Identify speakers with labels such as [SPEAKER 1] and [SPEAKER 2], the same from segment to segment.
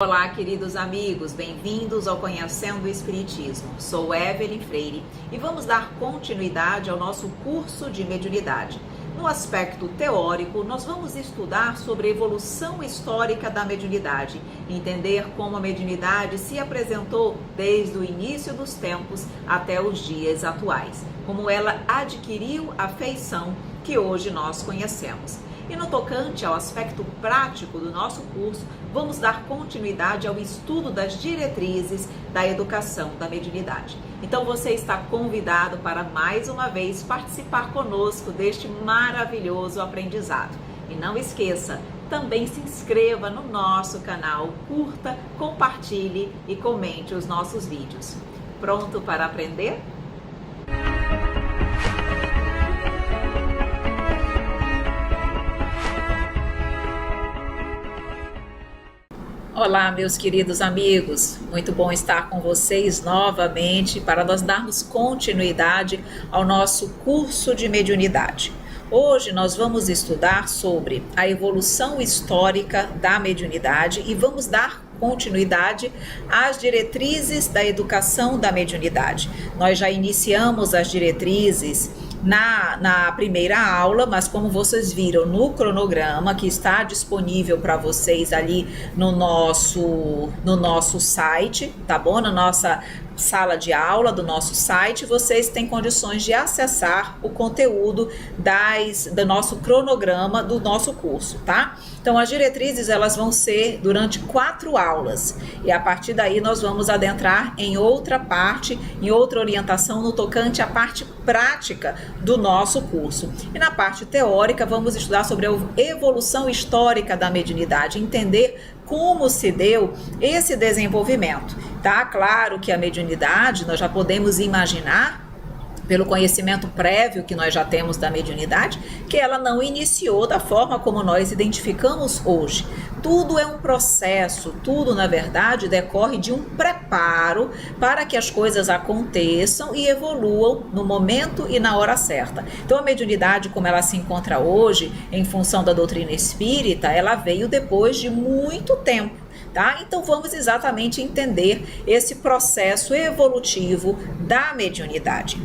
[SPEAKER 1] Olá, queridos amigos, bem-vindos ao Conhecendo o Espiritismo. Sou Evelyn Freire e vamos dar continuidade ao nosso curso de mediunidade. No aspecto teórico, nós vamos estudar sobre a evolução histórica da mediunidade, entender como a mediunidade se apresentou desde o início dos tempos até os dias atuais, como ela adquiriu a feição que hoje nós conhecemos. E no tocante ao aspecto prático do nosso curso, vamos dar continuidade ao estudo das diretrizes da educação da mediunidade. Então você está convidado para mais uma vez participar conosco deste maravilhoso aprendizado. E não esqueça, também se inscreva no nosso canal, curta, compartilhe e comente os nossos vídeos. Pronto para aprender? Olá, meus queridos amigos, muito bom estar com vocês novamente para nós darmos continuidade ao nosso curso de mediunidade. Hoje nós vamos estudar sobre a evolução histórica da mediunidade e vamos dar continuidade às diretrizes da educação da mediunidade. Nós já iniciamos as diretrizes na primeira aula, mas como vocês viram no cronograma que está disponível para vocês ali no nosso site, tá bom? Na nossa sala de aula do nosso site, vocês têm condições de acessar o conteúdo do nosso cronograma do nosso curso, tá? Então as diretrizes elas vão ser durante 4 aulas e a partir daí nós vamos adentrar em outra parte, em outra orientação no tocante à parte prática do nosso curso. E na parte teórica vamos estudar sobre a evolução histórica da mediunidade, entender como se deu esse desenvolvimento, tá? Claro que a mediunidade nós já podemos imaginar, pelo conhecimento prévio que nós já temos da mediunidade, que ela não iniciou da forma como nós identificamos hoje. Tudo é um processo, tudo na verdade decorre de um preparo para que as coisas aconteçam e evoluam no momento e na hora certa. Então a mediunidade como ela se encontra hoje, em função da doutrina espírita, ela veio depois de muito tempo. Tá? Então vamos exatamente entender esse processo evolutivo da mediunidade.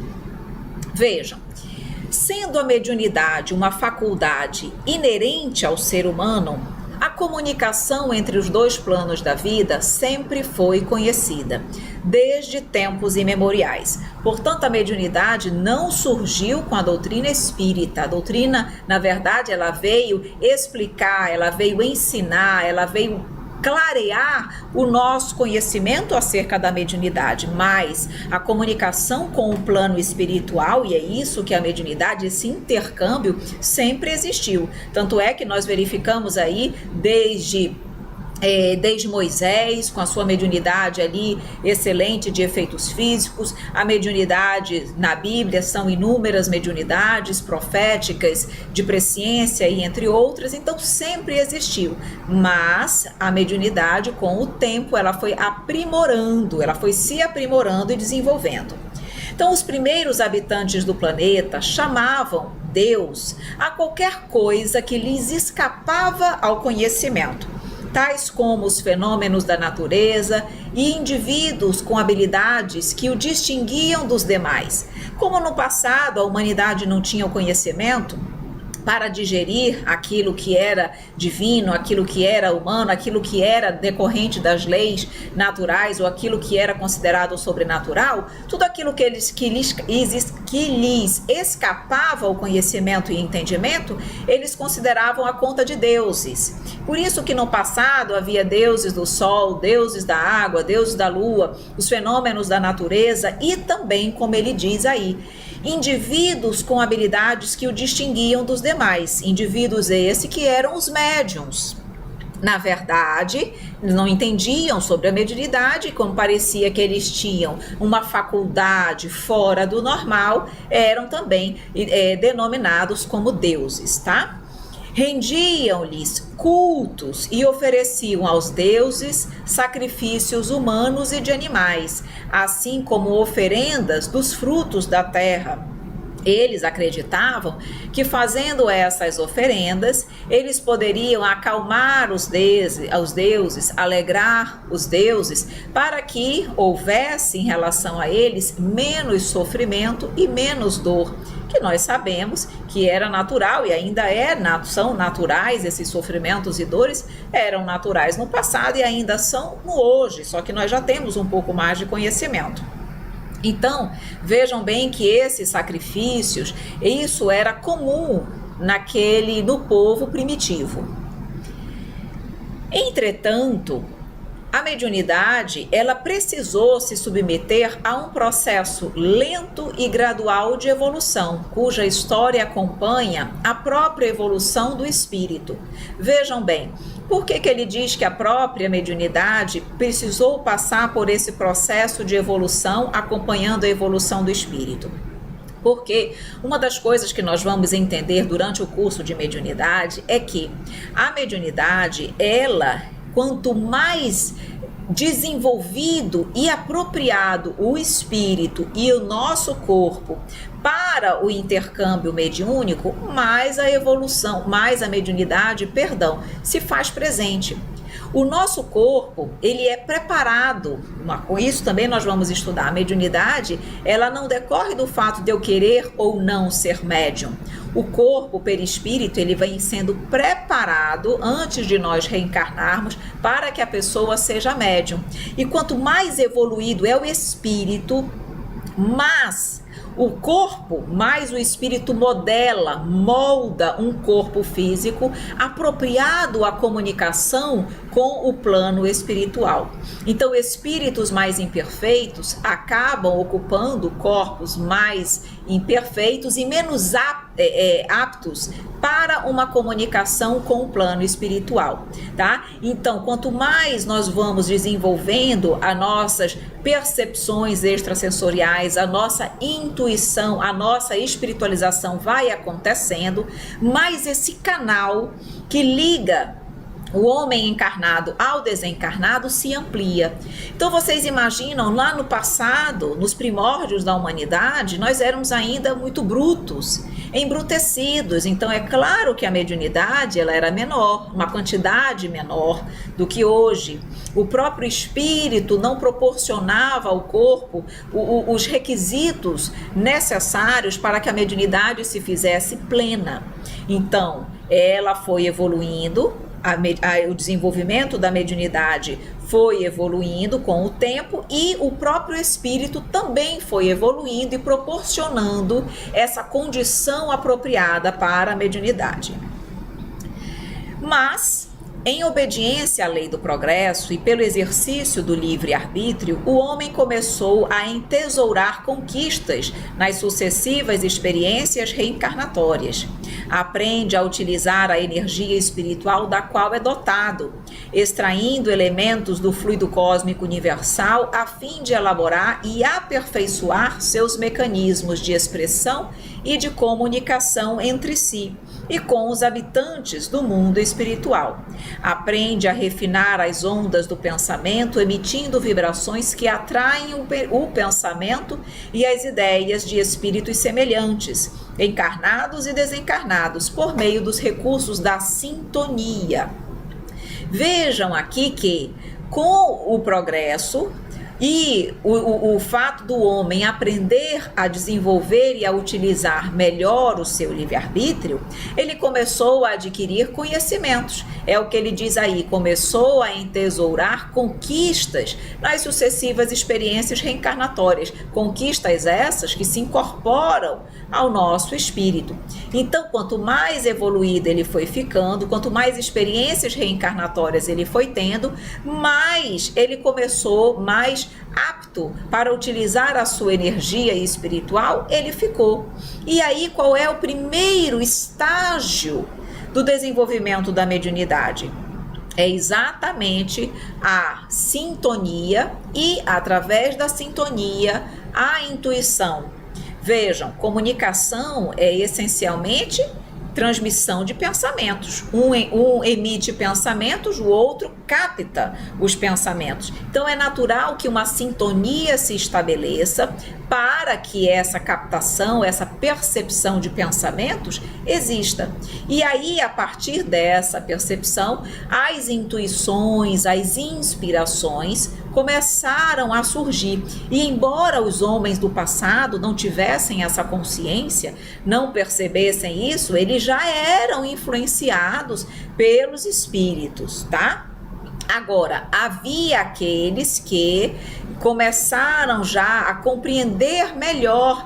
[SPEAKER 1] Vejam, sendo a mediunidade uma faculdade inerente ao ser humano, a comunicação entre os dois planos da vida sempre foi conhecida, desde tempos imemoriais. Portanto, a mediunidade não surgiu com a doutrina espírita. A doutrina, na verdade, ela veio explicar, ela veio ensinar, ela veio clarear o nosso conhecimento acerca da mediunidade, mas a comunicação com o plano espiritual, e é isso que a mediunidade, esse intercâmbio sempre existiu. Tanto é que nós verificamos aí desde Moisés, com a sua mediunidade ali excelente de efeitos físicos, a mediunidade na Bíblia são inúmeras mediunidades proféticas de presciência e entre outras, então sempre existiu, mas a mediunidade com o tempo ela foi aprimorando, ela foi se aprimorando e desenvolvendo. Então os primeiros habitantes do planeta chamavam Deus a qualquer coisa que lhes escapava ao conhecimento, tais como os fenômenos da natureza e indivíduos com habilidades que o distinguiam dos demais. Como no passado a humanidade não tinha o conhecimento para digerir aquilo que era divino, aquilo que era humano, aquilo que era decorrente das leis naturais ou aquilo que era considerado sobrenatural, tudo aquilo que lhes escapava ao conhecimento e entendimento, eles consideravam a conta de deuses. Por isso que no passado havia deuses do sol, deuses da água, deuses da lua, os fenômenos da natureza e também, como ele diz aí, indivíduos com habilidades que o distinguiam dos demais, indivíduos esses que eram os médiuns. Na verdade, não entendiam sobre a mediunidade, como parecia que eles tinham uma faculdade fora do normal, eram também denominados como deuses, tá? Rendiam-lhes cultos e ofereciam aos deuses sacrifícios humanos e de animais, assim como oferendas dos frutos da terra. Eles acreditavam que fazendo essas oferendas, eles poderiam acalmar os deuses, alegrar os deuses, para que houvesse em relação a eles menos sofrimento e menos dor, que nós sabemos que era natural e ainda são naturais. Esses sofrimentos e dores eram naturais no passado e ainda são no hoje, só que nós já temos um pouco mais de conhecimento. Então, vejam bem que esses sacrifícios, isso era comum no povo primitivo. Entretanto, a mediunidade, ela precisou se submeter a um processo lento e gradual de evolução, cuja história acompanha a própria evolução do espírito. Vejam bem, por que ele diz que a própria mediunidade precisou passar por esse processo de evolução, acompanhando a evolução do espírito? Porque uma das coisas que nós vamos entender durante o curso de mediunidade é que a mediunidade, quanto mais desenvolvido e apropriado o espírito e o nosso corpo para o intercâmbio mediúnico, mais a mediunidade, se faz presente. O nosso corpo, ele é preparado, com isso também nós vamos estudar. A mediunidade, ela não decorre do fato de eu querer ou não ser médium. O corpo, o perispírito, ele vem sendo preparado antes de nós reencarnarmos para que a pessoa seja médium. E quanto mais evoluído é o espírito, mais o corpo, mais o espírito molda um corpo físico apropriado à comunicação com o plano espiritual. Então, espíritos mais imperfeitos acabam ocupando corpos mais imperfeitos e menos aptos para uma comunicação com o plano espiritual, tá? Então, quanto mais nós vamos desenvolvendo as nossas percepções extrasensoriais, a nossa intuição, a nossa espiritualização vai acontecendo, mais esse canal que liga o homem encarnado ao desencarnado se amplia. Então vocês imaginam, lá no passado, nos primórdios da humanidade, nós éramos ainda muito brutos, embrutecidos. Então é claro que a mediunidade ela era menor, uma quantidade menor do que hoje. O próprio espírito não proporcionava ao corpo os requisitos necessários para que a mediunidade se fizesse plena. Então ela foi evoluindo, o desenvolvimento da mediunidade foi evoluindo com o tempo e o próprio espírito também foi evoluindo e proporcionando essa condição apropriada para a mediunidade. Mas, em obediência à lei do progresso e pelo exercício do livre-arbítrio, o homem começou a entesourar conquistas nas sucessivas experiências reencarnatórias. Aprende a utilizar a energia espiritual da qual é dotado, extraindo elementos do fluido cósmico universal a fim de elaborar e aperfeiçoar seus mecanismos de expressão e de comunicação entre si e com os habitantes do mundo espiritual. Aprende a refinar as ondas do pensamento, emitindo vibrações que atraem o pensamento e as ideias de espíritos semelhantes, encarnados e desencarnados, por meio dos recursos da sintonia. Vejam aqui que, com o progresso e o fato do homem aprender a desenvolver e a utilizar melhor o seu livre-arbítrio, ele começou a adquirir conhecimentos. É o que ele diz aí, começou a entesourar conquistas nas sucessivas experiências reencarnatórias. Conquistas essas que se incorporam ao nosso espírito. Então, quanto mais evoluído ele foi ficando, quanto mais experiências reencarnatórias ele foi tendo, mais ele começou, mais apto para utilizar a sua energia espiritual, ele ficou. E aí, qual é o primeiro estágio do desenvolvimento da mediunidade? É exatamente a sintonia e, através da sintonia, a intuição. Vejam, comunicação é essencialmente transmissão de pensamentos. Um emite pensamentos, o outro capta os pensamentos. Então é natural que uma sintonia se estabeleça para que essa captação, essa percepção de pensamentos exista. E aí, a partir dessa percepção, as intuições, as inspirações começaram a surgir. E embora os homens do passado não tivessem essa consciência, não percebessem isso, eles já eram influenciados pelos espíritos, tá? Agora, havia aqueles que começaram já a compreender melhor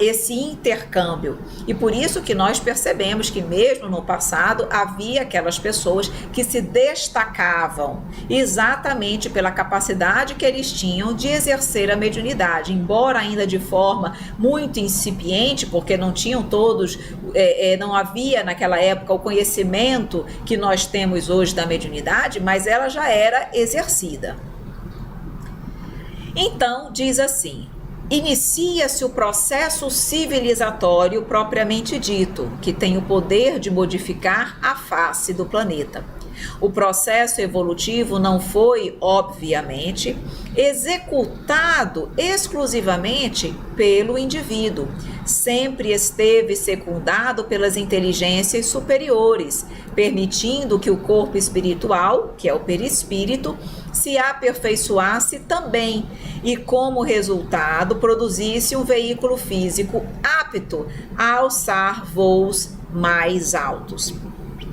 [SPEAKER 1] esse intercâmbio. E por isso que nós percebemos que mesmo no passado havia aquelas pessoas que se destacavam exatamente pela capacidade que eles tinham de exercer a mediunidade, embora ainda de forma muito incipiente, porque não tinham todos, não havia naquela época o conhecimento que nós temos hoje da mediunidade, mas ela já era exercida. Então, diz assim: inicia-se o processo civilizatório propriamente dito, que tem o poder de modificar a face do planeta. O processo evolutivo não foi, obviamente, executado exclusivamente pelo indivíduo. Sempre esteve secundado pelas inteligências superiores, permitindo que o corpo espiritual, que é o perispírito, se aperfeiçoasse também e, como resultado, produzisse um veículo físico apto a alçar voos mais altos.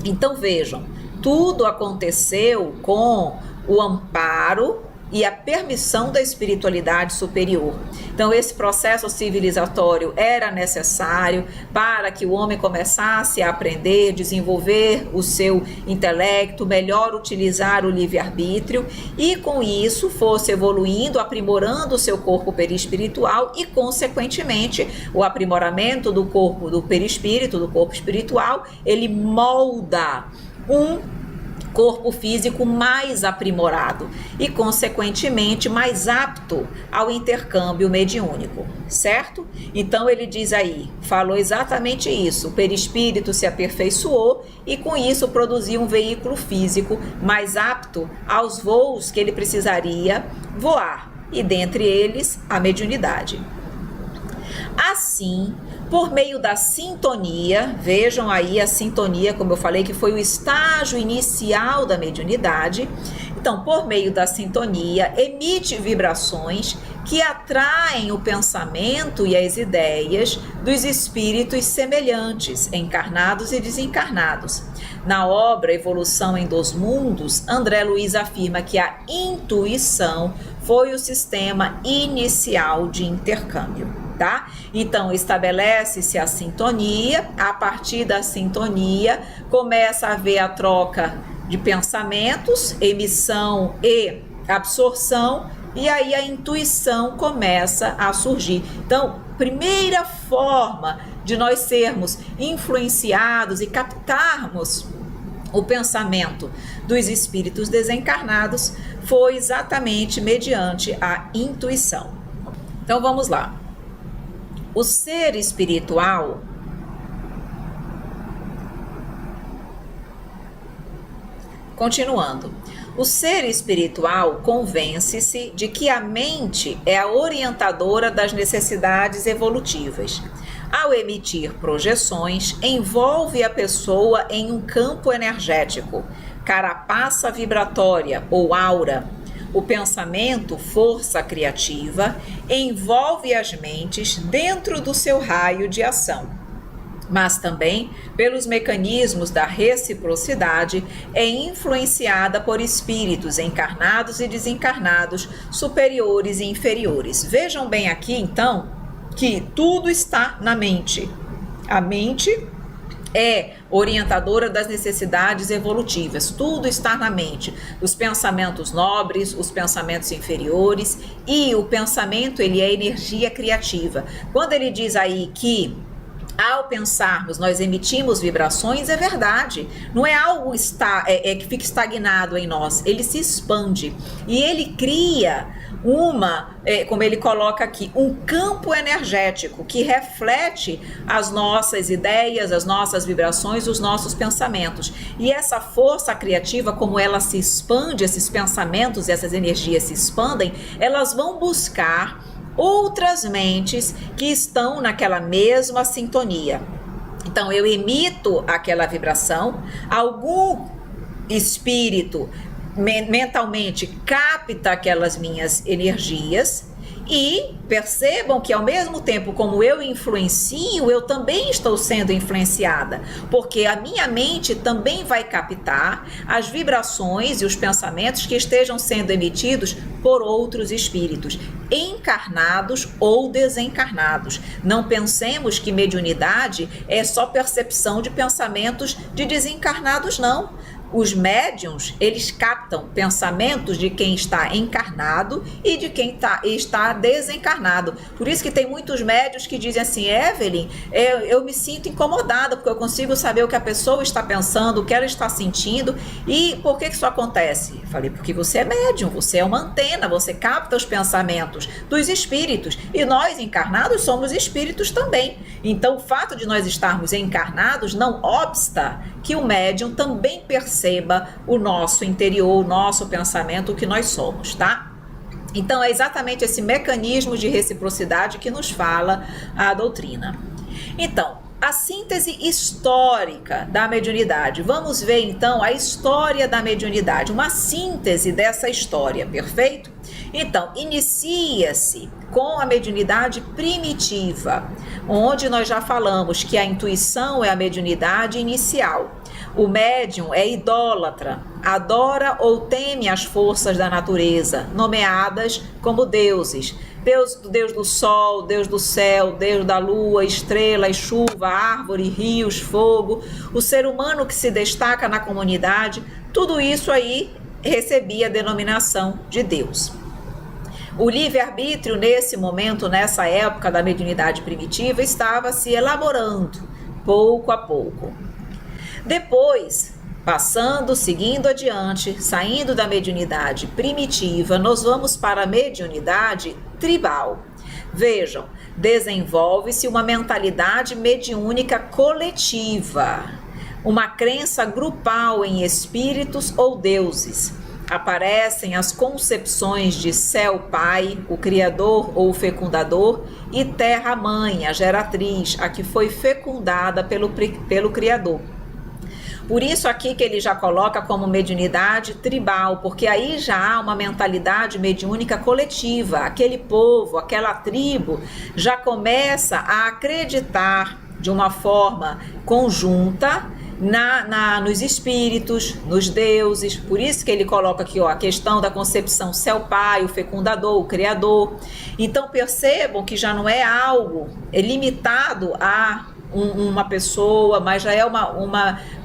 [SPEAKER 1] Então vejam, tudo aconteceu com o amparo e a permissão da espiritualidade superior. Então esse processo civilizatório era necessário para que o homem começasse a aprender, desenvolver o seu intelecto, melhor utilizar o livre-arbítrio e com isso fosse evoluindo, aprimorando o seu corpo perispiritual e consequentemente o aprimoramento do corpo do perispírito, do corpo espiritual, ele molda um corpo físico mais aprimorado e, consequentemente, mais apto ao intercâmbio mediúnico, certo? Então ele diz aí, falou exatamente isso, o perispírito se aperfeiçoou e com isso produziu um veículo físico mais apto aos voos que ele precisaria voar, e dentre eles a mediunidade. Assim, por meio da sintonia, vejam aí a sintonia, como eu falei, que foi o estágio inicial da mediunidade. Então, por meio da sintonia, emite vibrações que atraem o pensamento e as ideias dos espíritos semelhantes, encarnados e desencarnados. Na obra Evolução em Dois Mundos, André Luiz afirma que a intuição foi o sistema inicial de intercâmbio. Tá? Então estabelece-se a sintonia, a partir da sintonia começa a haver a troca de pensamentos, emissão e absorção, e aí a intuição começa a surgir. Então, primeira forma de nós sermos influenciados e captarmos o pensamento dos espíritos desencarnados foi exatamente mediante a intuição. Então vamos lá. O ser espiritual continuando. O ser espiritual convence-se de que a mente é a orientadora das necessidades evolutivas. Ao emitir projeções, envolve a pessoa em um campo energético, carapaça vibratória ou aura. O pensamento, força criativa, envolve as mentes dentro do seu raio de ação. Mas também, pelos mecanismos da reciprocidade, é influenciada por espíritos encarnados e desencarnados, superiores e inferiores. Vejam bem aqui, então, que tudo está na mente. A mente é orientadora das necessidades evolutivas, tudo está na mente, os pensamentos nobres, os pensamentos inferiores, e o pensamento ele é energia criativa. Quando ele diz aí que ao pensarmos, nós emitimos vibrações, é verdade. Não é algo que fica estagnado em nós. Ele se expande e ele cria como ele coloca aqui, um campo energético que reflete as nossas ideias, as nossas vibrações, os nossos pensamentos. E essa força criativa, como ela se expande, esses pensamentos e essas energias se expandem, elas vão buscar outras mentes que estão naquela mesma sintonia. Então eu emito aquela vibração, algum espírito mentalmente capta aquelas minhas energias e percebam que ao mesmo tempo como eu influencio, eu também estou sendo influenciada, porque a minha mente também vai captar as vibrações e os pensamentos que estejam sendo emitidos por outros espíritos, encarnados ou desencarnados. Não pensemos que mediunidade é só percepção de pensamentos de desencarnados, não. Os médiuns, eles captam pensamentos de quem está encarnado e de quem está desencarnado. Por isso que tem muitos médiuns que dizem assim: Evelyn, eu me sinto incomodada porque eu consigo saber o que a pessoa está pensando, o que ela está sentindo. E por que isso acontece? Eu falei, porque você é médium, você é uma antena, você capta os pensamentos dos espíritos. E nós, encarnados, somos espíritos também. Então, o fato de nós estarmos encarnados não obsta que o médium também perceba o nosso interior, o nosso pensamento, o que nós somos, tá? Então, é exatamente esse mecanismo de reciprocidade que nos fala a doutrina. Então, a síntese histórica da mediunidade. Vamos ver, então, a história da mediunidade, uma síntese dessa história, perfeito? Então, inicia-se com a mediunidade primitiva, onde nós já falamos que a intuição é a mediunidade inicial. O médium é idólatra, adora ou teme as forças da natureza, nomeadas como deuses. Deus do sol, Deus do céu, Deus da lua, estrelas, chuva, árvore, rios, fogo. O ser humano que se destaca na comunidade, tudo isso aí recebia a denominação de Deus. O livre-arbítrio, nesse momento, nessa época da mediunidade primitiva, estava se elaborando, pouco a pouco. Depois, seguindo adiante, saindo da mediunidade primitiva, nós vamos para a mediunidade tribal. Vejam, desenvolve-se uma mentalidade mediúnica coletiva, uma crença grupal em espíritos ou deuses. Aparecem as concepções de céu pai, o criador ou o fecundador, e terra mãe, a geratriz, a que foi fecundada pelo criador. Por isso aqui que ele já coloca como mediunidade tribal, porque aí já há uma mentalidade mediúnica coletiva. Aquele povo, aquela tribo já começa a acreditar de uma forma conjunta nos espíritos, nos deuses. Por isso que ele coloca aqui a questão da concepção céu pai, o fecundador, o criador. Então percebam que já não é algo limitado a uma pessoa, mas já é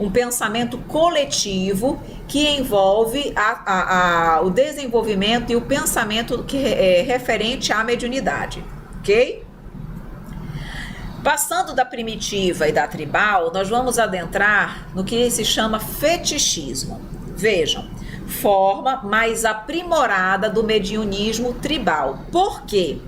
[SPEAKER 1] um pensamento coletivo que envolve o desenvolvimento e o pensamento que é referente à mediunidade, ok? Passando da primitiva e da tribal, nós vamos adentrar no que se chama fetichismo. Vejam, forma mais aprimorada do mediunismo tribal. Por quê?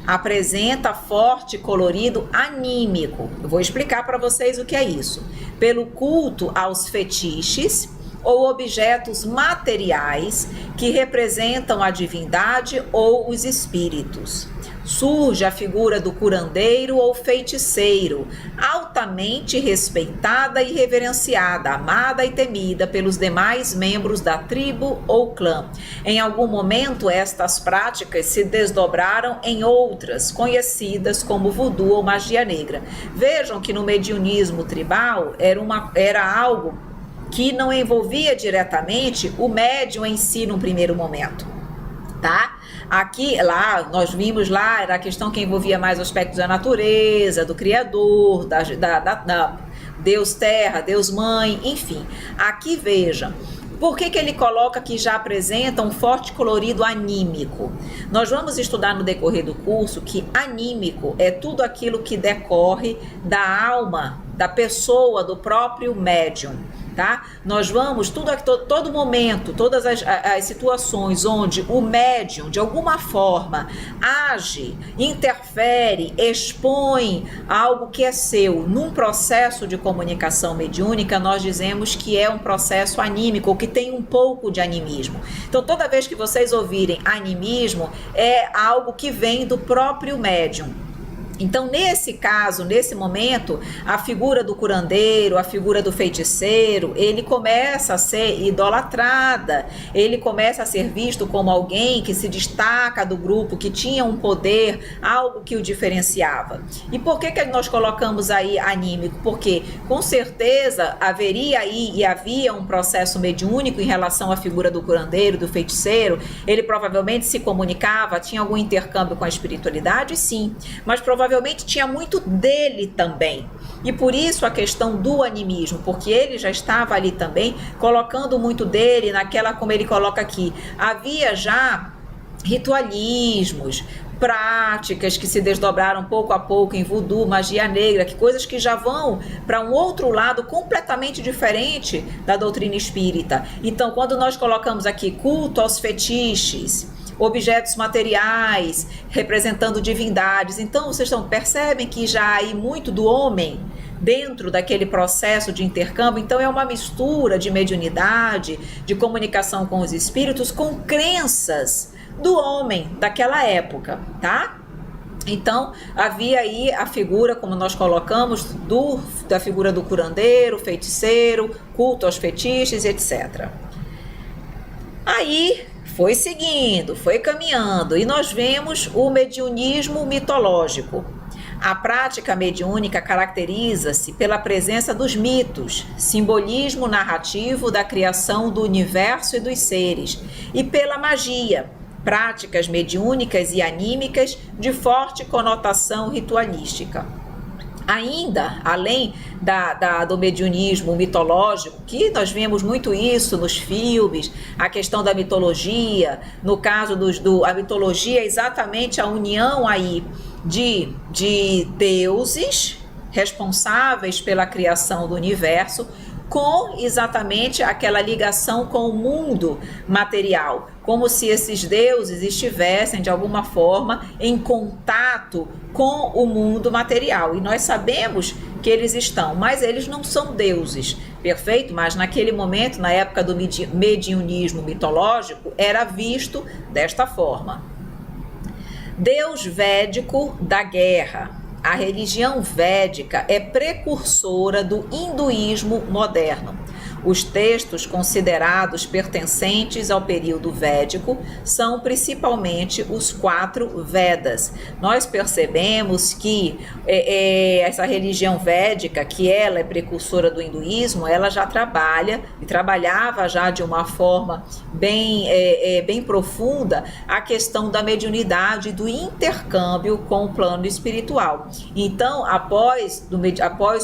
[SPEAKER 1] Apresenta forte colorido anímico. Eu vou explicar para vocês o que é isso. Pelo culto aos fetiches ou objetos materiais que representam a divindade ou os espíritos. Surge a figura do curandeiro ou feiticeiro, altamente respeitada e reverenciada, amada e temida pelos demais membros da tribo ou clã. Em algum momento, estas práticas se desdobraram em outras, conhecidas como voodoo ou magia negra. Vejam que no mediunismo tribal era algo que não envolvia diretamente o médium em si no primeiro momento, tá? Lá, nós vimos lá, era a questão que envolvia mais aspectos da natureza, do Criador, da Deus Terra, Deus Mãe, enfim. Aqui, veja, Por que ele coloca que já apresenta um forte colorido anímico? Nós vamos estudar no decorrer do curso que anímico é tudo aquilo que decorre da alma, da pessoa, do próprio médium. Tá? Nós vamos, todo momento, todas as situações onde o médium, de alguma forma, age, interfere, expõe algo que é seu num processo de comunicação mediúnica, nós dizemos que é um processo anímico, ou que tem um pouco de animismo. Então, toda vez que vocês ouvirem animismo, é algo que vem do próprio médium. Então, nesse caso, nesse momento, a figura do curandeiro, a figura do feiticeiro, ele começa a ser idolatrada, ele começa a ser visto como alguém que se destaca do grupo, que tinha um poder, algo que o diferenciava. E por que nós colocamos aí anímico? Porque, com certeza, haveria aí e havia um processo mediúnico em relação à figura do curandeiro, do feiticeiro. Ele provavelmente se comunicava, tinha algum intercâmbio com a espiritualidade? Sim, mas provavelmente tinha muito dele também. E por isso a questão do animismo, porque ele já estava ali também colocando muito dele naquela, como ele coloca aqui, havia já ritualismos, práticas que se desdobraram pouco a pouco em voodoo, magia negra, que coisas que já vão para um outro lado completamente diferente da doutrina espírita. Então, quando nós colocamos aqui culto aos fetiches, objetos materiais, representando divindades. Então, vocês percebem que já há aí muito do homem dentro daquele processo de intercâmbio. Então, é uma mistura de mediunidade, de comunicação com os espíritos, com crenças do homem daquela época, tá? Então, havia aí a figura, como nós colocamos, da figura do curandeiro, feiticeiro, culto aos fetiches, etc. Aí foi seguindo, foi caminhando, e nós vemos o mediunismo mitológico. A prática mediúnica caracteriza-se pela presença dos mitos, simbolismo narrativo da criação do universo e dos seres, e pela magia, práticas mediúnicas e anímicas de forte conotação ritualística. Ainda, além do mediunismo mitológico, que nós vemos muito isso nos filmes, a questão da mitologia, no caso a mitologia é exatamente a união aí de deuses responsáveis pela criação do universo, com exatamente aquela ligação com o mundo material, como se esses deuses estivessem de alguma forma em contato com o mundo material. E nós sabemos que eles estão, mas eles não são deuses, perfeito? Mas naquele momento, na época do mediunismo mitológico, era visto desta forma. Deus védico da guerra. A religião védica é precursora do hinduísmo moderno. Os textos considerados pertencentes ao período védico são principalmente os 4 Vedas. Nós percebemos que essa religião védica, que ela é precursora do hinduísmo, ela já trabalha e trabalhava já de uma forma bem profunda a questão da mediunidade, do intercâmbio com o plano espiritual. Então, após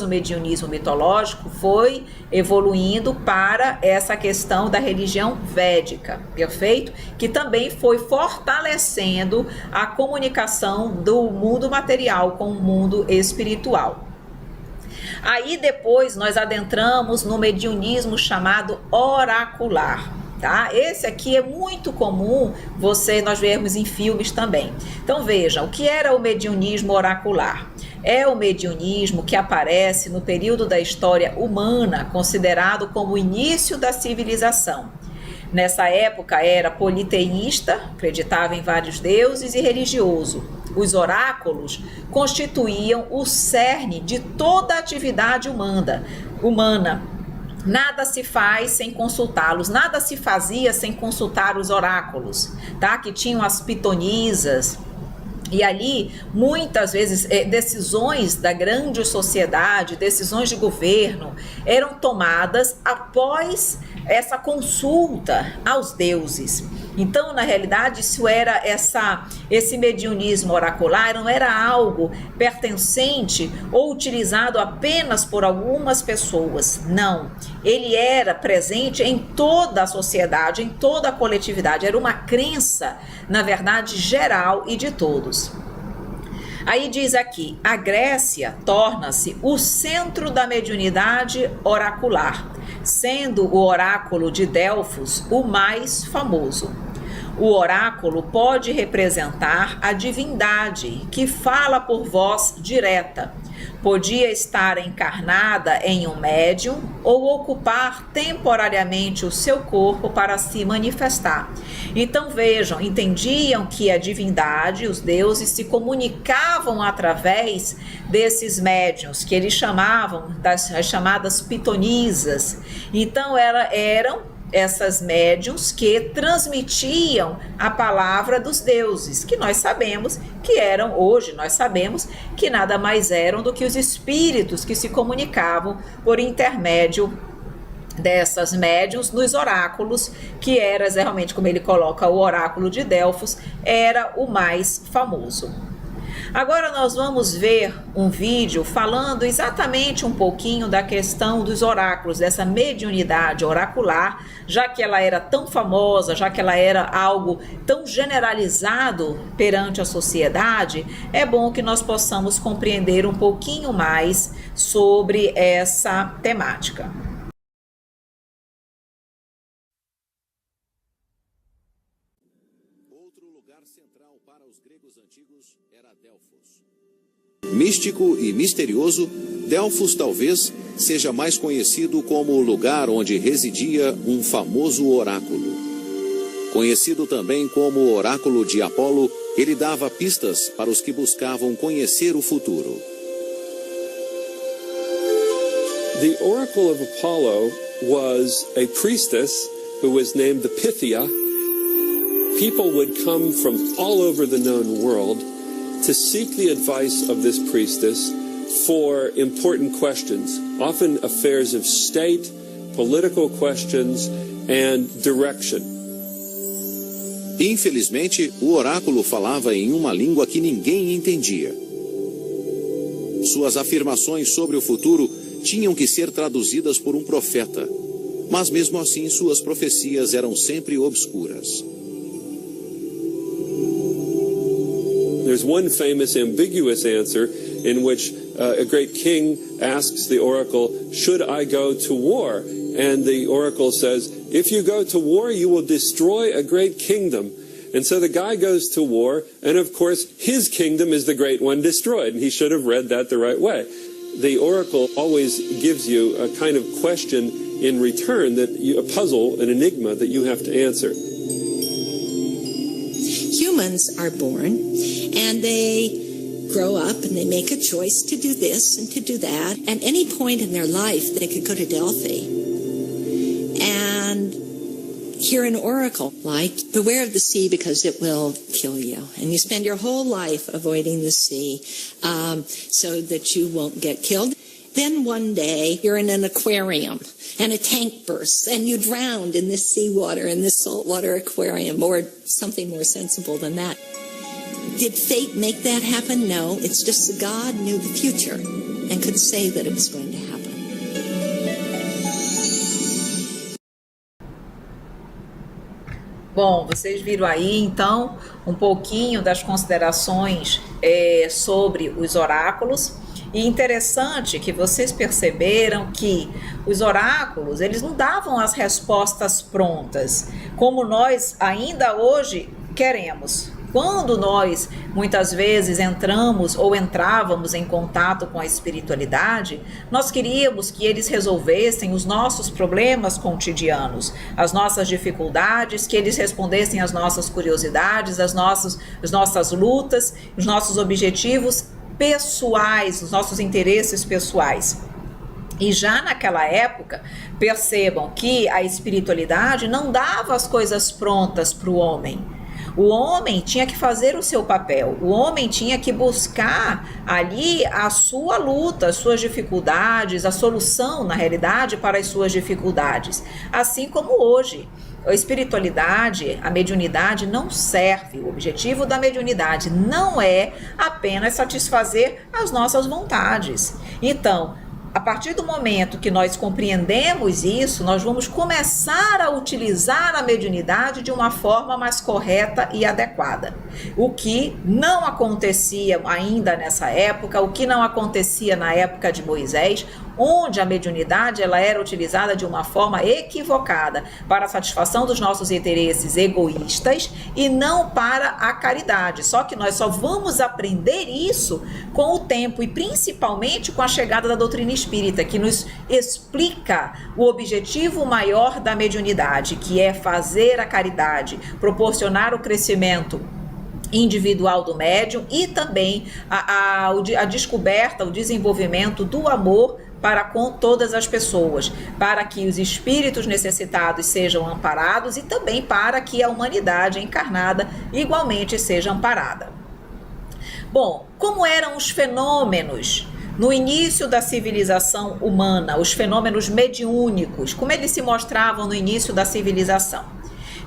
[SPEAKER 1] o mediunismo mitológico, foi evoluindo para essa questão da religião védica, perfeito? Que também foi fortalecendo a comunicação do mundo material com o mundo espiritual. Aí depois nós adentramos no mediunismo chamado oracular. Tá? Esse aqui é muito comum nós vermos em filmes também. Então vejam, o que era o mediunismo oracular? É o mediunismo que aparece no período da história humana, considerado como o início da civilização. Nessa época era politeísta, acreditava em vários deuses, e religioso. Os oráculos constituíam o cerne de toda a atividade humana. Nada se faz sem consultá-los, nada se fazia sem consultar os oráculos, tá? Que tinham as pitonisas. E ali, muitas vezes, decisões da grande sociedade, decisões de governo, eram tomadas após essa consulta aos deuses. Então, na realidade, isso era esse mediunismo oracular não era algo pertencente ou utilizado apenas por algumas pessoas. Não, ele era presente em toda a sociedade, em toda a coletividade. Era uma crença, na verdade, geral e de todos. Aí diz aqui, a Grécia torna-se o centro da mediunidade oracular, sendo o oráculo de Delfos o mais famoso. O oráculo pode representar a divindade que fala por voz direta. Podia estar encarnada em um médium ou ocupar temporariamente o seu corpo para se manifestar. Então vejam, entendiam que a divindade, os deuses, se comunicavam através desses médiuns, que eles chamavam das chamadas pitonisas. Então eram essas médiuns que transmitiam a palavra dos deuses, que nós sabemos que eram, hoje nós sabemos que nada mais eram do que os espíritos que se comunicavam por intermédio dessas médiuns nos oráculos, que era realmente, como ele coloca, o oráculo de Delfos, era o mais famoso. Agora nós vamos ver um vídeo falando exatamente um pouquinho da questão dos oráculos, dessa mediunidade oracular, já que ela era tão famosa, já que ela era algo tão generalizado perante a sociedade, é bom que nós possamos compreender um pouquinho mais sobre essa temática.
[SPEAKER 2] Místico e misterioso, Delfos talvez seja mais conhecido como o lugar onde residia um famoso oráculo. Conhecido também como o oráculo de Apolo, ele dava pistas para os que buscavam conhecer o futuro.
[SPEAKER 3] The oracle of Apollo was a priestess who was named the Pythia. People would come from all over the known world to seek the advice of this priestess for important questions, often affairs of state, political questions, and direction.
[SPEAKER 2] Infelizmente, o oráculo falava em uma língua que ninguém entendia. Suas afirmações sobre o futuro tinham que ser traduzidas por um profeta, mas mesmo assim suas profecias eram sempre obscuras.
[SPEAKER 3] There's one famous ambiguous answer in which a great king asks the oracle, should I go to war? And the oracle says, if you go to war, you will destroy a great kingdom. And so the guy goes to war, and of course, his kingdom is the great one destroyed. And he should have read that the right way. The oracle always gives you a kind of question in return, a puzzle, an enigma that you have to answer.
[SPEAKER 4] Humans are born, and they grow up, and they make a choice to do this and to do that. At any point in their life, they could go to Delphi and hear an oracle like, beware of the sea because it will kill you. And you spend your whole life avoiding the sea so that you won't get killed. Then one day, you're in an aquarium, and a tank bursts, and you drowned in this seawater, in this saltwater aquarium, or something more sensible than that. Did fate make that happen? No. It's just that God knew the future and could say that it was going to happen.
[SPEAKER 1] Bom, vocês viram aí, então, um pouquinho das considerações sobre os oráculos. E interessante que vocês perceberam que os oráculos, eles não davam as respostas prontas, como nós ainda hoje queremos. Quando nós, muitas vezes, entramos ou entrávamos em contato com a espiritualidade, nós queríamos que eles resolvessem os nossos problemas cotidianos, as nossas dificuldades, que eles respondessem às nossas curiosidades, as nossas lutas, os nossos objetivos pessoais, os nossos interesses pessoais. E já naquela época, percebam que a espiritualidade não dava as coisas prontas para o homem. O homem tinha que fazer o seu papel, o homem tinha que buscar ali a sua luta, as suas dificuldades, a solução, na realidade, para as suas dificuldades. Assim como hoje, a espiritualidade, a mediunidade não serve, o objetivo da mediunidade não é apenas satisfazer as nossas vontades. Então, a partir do momento que nós compreendemos isso, nós vamos começar a utilizar a mediunidade de uma forma mais correta e adequada. O que não acontecia ainda nessa época, o que não acontecia na época de Moisés, onde a mediunidade ela era utilizada de uma forma equivocada para a satisfação dos nossos interesses egoístas e não para a caridade. Só que nós só vamos aprender isso com o tempo e principalmente com a chegada da doutrina espírita, que nos explica o objetivo maior da mediunidade, que é fazer a caridade, proporcionar o crescimento individual do médium e também a descoberta, o desenvolvimento do amor para com todas as pessoas, para que os espíritos necessitados sejam amparados e também para que a humanidade encarnada igualmente seja amparada. Bom, como eram os fenômenos no início da civilização humana, os fenômenos mediúnicos, como eles se mostravam no início da civilização?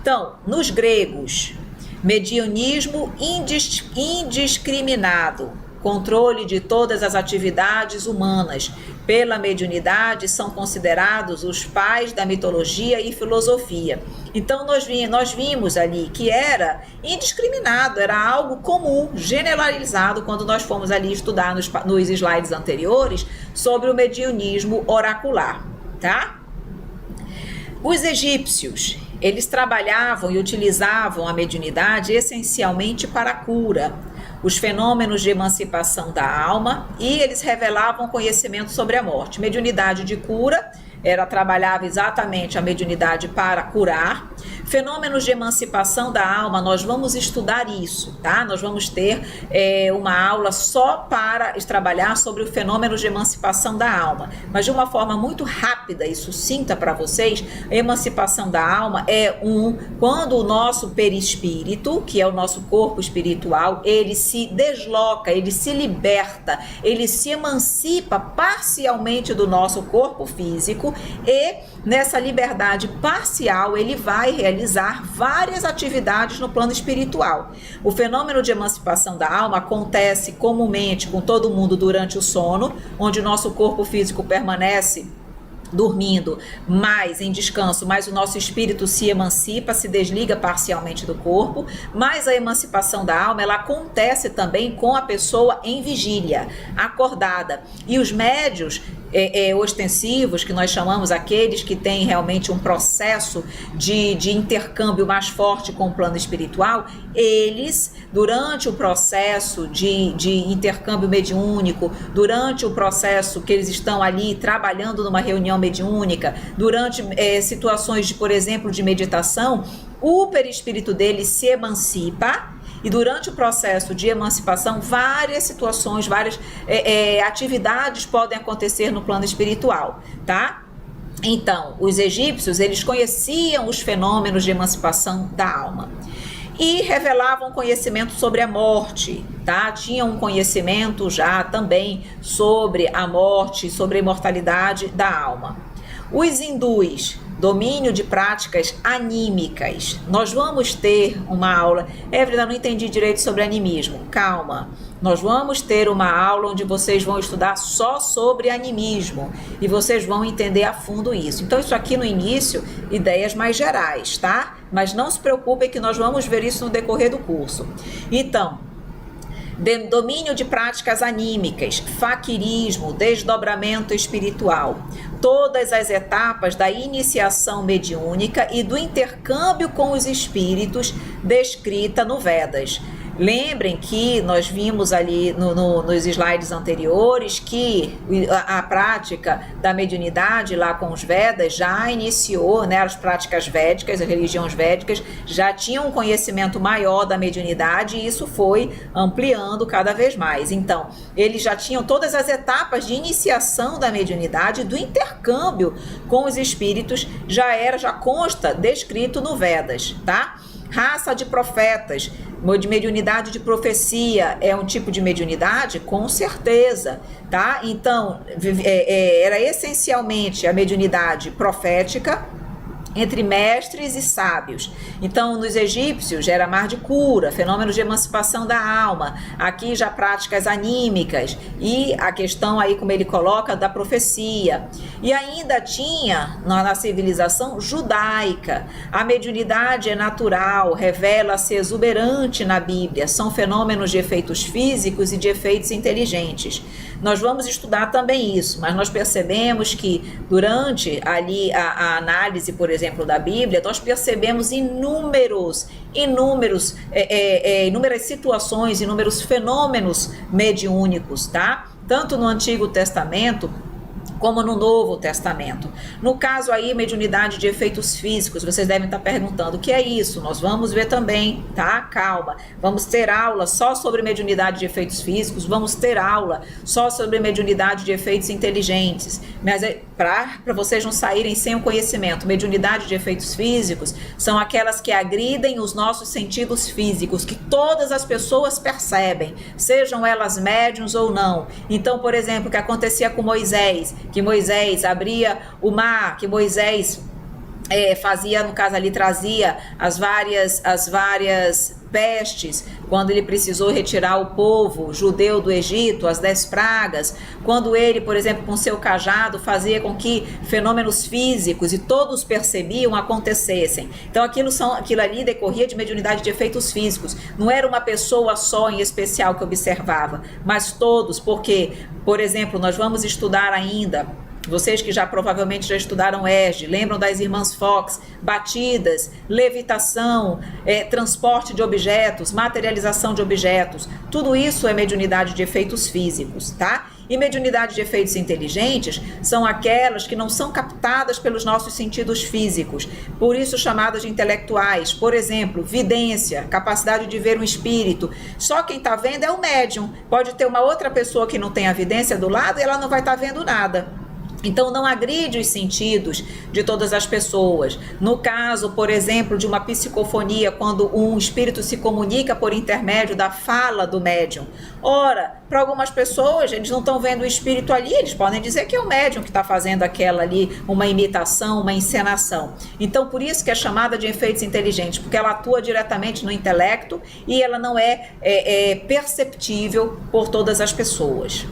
[SPEAKER 1] Então, nos gregos, mediunismo indiscriminado, controle de todas as atividades humanas. Pela mediunidade são considerados os pais da mitologia e filosofia. Então nós vimos ali que era indiscriminado, era algo comum, generalizado, quando nós fomos ali estudar nos slides anteriores sobre o mediunismo oracular, tá? Os egípcios, eles trabalhavam e utilizavam a mediunidade essencialmente para a cura, os fenômenos de emancipação da alma, e eles revelavam conhecimento sobre a morte. Mediunidade de cura, trabalhava exatamente a mediunidade para curar. Fenômenos de emancipação da alma, nós vamos estudar isso, tá? Nós vamos ter uma aula só para trabalhar sobre o fenômeno de emancipação da alma, mas de uma forma muito rápida e sucinta para vocês. A emancipação da alma quando o nosso perispírito, que é o nosso corpo espiritual, ele se desloca, ele se liberta, ele se emancipa parcialmente do nosso corpo físico e nessa liberdade parcial ele vai realizar várias atividades no plano espiritual. O fenômeno de emancipação da alma acontece comumente com todo mundo durante o sono, onde o nosso corpo físico permanece dormindo, mas em descanso, mas o nosso espírito se emancipa, se desliga parcialmente do corpo. Mas a emancipação da alma, ela acontece também com a pessoa em vigília, acordada. E os médios ostensivos, que nós chamamos aqueles que têm realmente um processo de intercâmbio mais forte com o plano espiritual, eles, durante o processo de intercâmbio mediúnico, durante o processo que eles estão ali trabalhando numa reunião mediúnica, durante situações, por exemplo, de meditação, o perispírito dele se emancipa. E durante o processo de emancipação, várias situações, várias atividades podem acontecer no plano espiritual, tá? Então, os egípcios, eles conheciam os fenômenos de emancipação da alma e revelavam conhecimento sobre a morte, tá? Tinham um conhecimento já também sobre a morte, sobre a imortalidade da alma. Os hindus, domínio de práticas anímicas. Nós vamos ter uma aula. Evelyn, eu não entendi direito sobre animismo. Calma. Nós vamos ter uma aula onde vocês vão estudar só sobre animismo e vocês vão entender a fundo isso. Então, isso aqui no início, ideias mais gerais, tá? Mas não se preocupem que nós vamos ver isso no decorrer do curso. Então, domínio de práticas anímicas, faquirismo, desdobramento espiritual, todas as etapas da iniciação mediúnica e do intercâmbio com os espíritos descrita no Vedas. Lembrem que nós vimos ali nos slides anteriores que a prática da mediunidade lá com os Vedas já iniciou, né? As práticas védicas, as religiões védicas já tinham um conhecimento maior da mediunidade e isso foi ampliando cada vez mais. Então, eles já tinham todas as etapas de iniciação da mediunidade, do intercâmbio com os espíritos, já consta descrito no Vedas, tá? Raça de profetas, de mediunidade de profecia, é um tipo de mediunidade? Com certeza, tá? Então, era essencialmente a mediunidade profética, entre mestres e sábios. Então, nos egípcios era mar de cura, fenômenos de emancipação da alma, aqui já práticas anímicas e a questão aí, como ele coloca, da profecia. E ainda tinha na civilização judaica, a mediunidade é natural, revela-se exuberante na Bíblia, são fenômenos de efeitos físicos e de efeitos inteligentes. Nós vamos estudar também isso, mas nós percebemos que durante ali a análise, por exemplo, da Bíblia, nós percebemos inúmeras situações, inúmeros fenômenos mediúnicos, tá? Tanto no Antigo Testamento como no Novo Testamento. No caso aí, mediunidade de efeitos físicos, vocês devem estar perguntando, o que é isso? Nós vamos ver também, tá? Calma. Vamos ter aula só sobre mediunidade de efeitos físicos, vamos ter aula só sobre mediunidade de efeitos inteligentes. Mas para vocês não saírem sem o conhecimento, mediunidade de efeitos físicos são aquelas que agridem os nossos sentidos físicos, que todas as pessoas percebem, sejam elas médiuns ou não. Então, por exemplo, o que acontecia com Moisés, que Moisés abria o mar, que Moisés fazia, no caso ali, trazia as várias pestes, quando ele precisou retirar o povo judeu do Egito, as 10 pragas, quando ele, por exemplo, com seu cajado, fazia com que fenômenos físicos, e todos percebiam, acontecessem. Então aquilo ali decorria de mediunidade de efeitos físicos, não era uma pessoa só em especial que observava, mas todos, porque, por exemplo, nós vamos estudar ainda, vocês que já provavelmente já estudaram ESD, lembram das irmãs Fox, batidas, levitação, transporte de objetos, materialização de objetos, tudo isso é mediunidade de efeitos físicos, tá? E mediunidade de efeitos inteligentes são aquelas que não são captadas pelos nossos sentidos físicos, por isso chamadas de intelectuais. Por exemplo, vidência, capacidade de ver um espírito. Só quem está vendo é o médium. Pode ter uma outra pessoa que não tem a vidência do lado e ela não vai estar vendo nada. Então não agride os sentidos de todas as pessoas. No caso, por exemplo, de uma psicofonia, quando um espírito se comunica por intermédio da fala do médium. Ora, para algumas pessoas, eles não estão vendo o espírito ali, eles podem dizer que é o médium que está fazendo aquela ali, uma imitação, uma encenação. Então, por isso que é chamada de efeitos inteligentes, porque ela atua diretamente no intelecto e ela não é perceptível por todas as pessoas.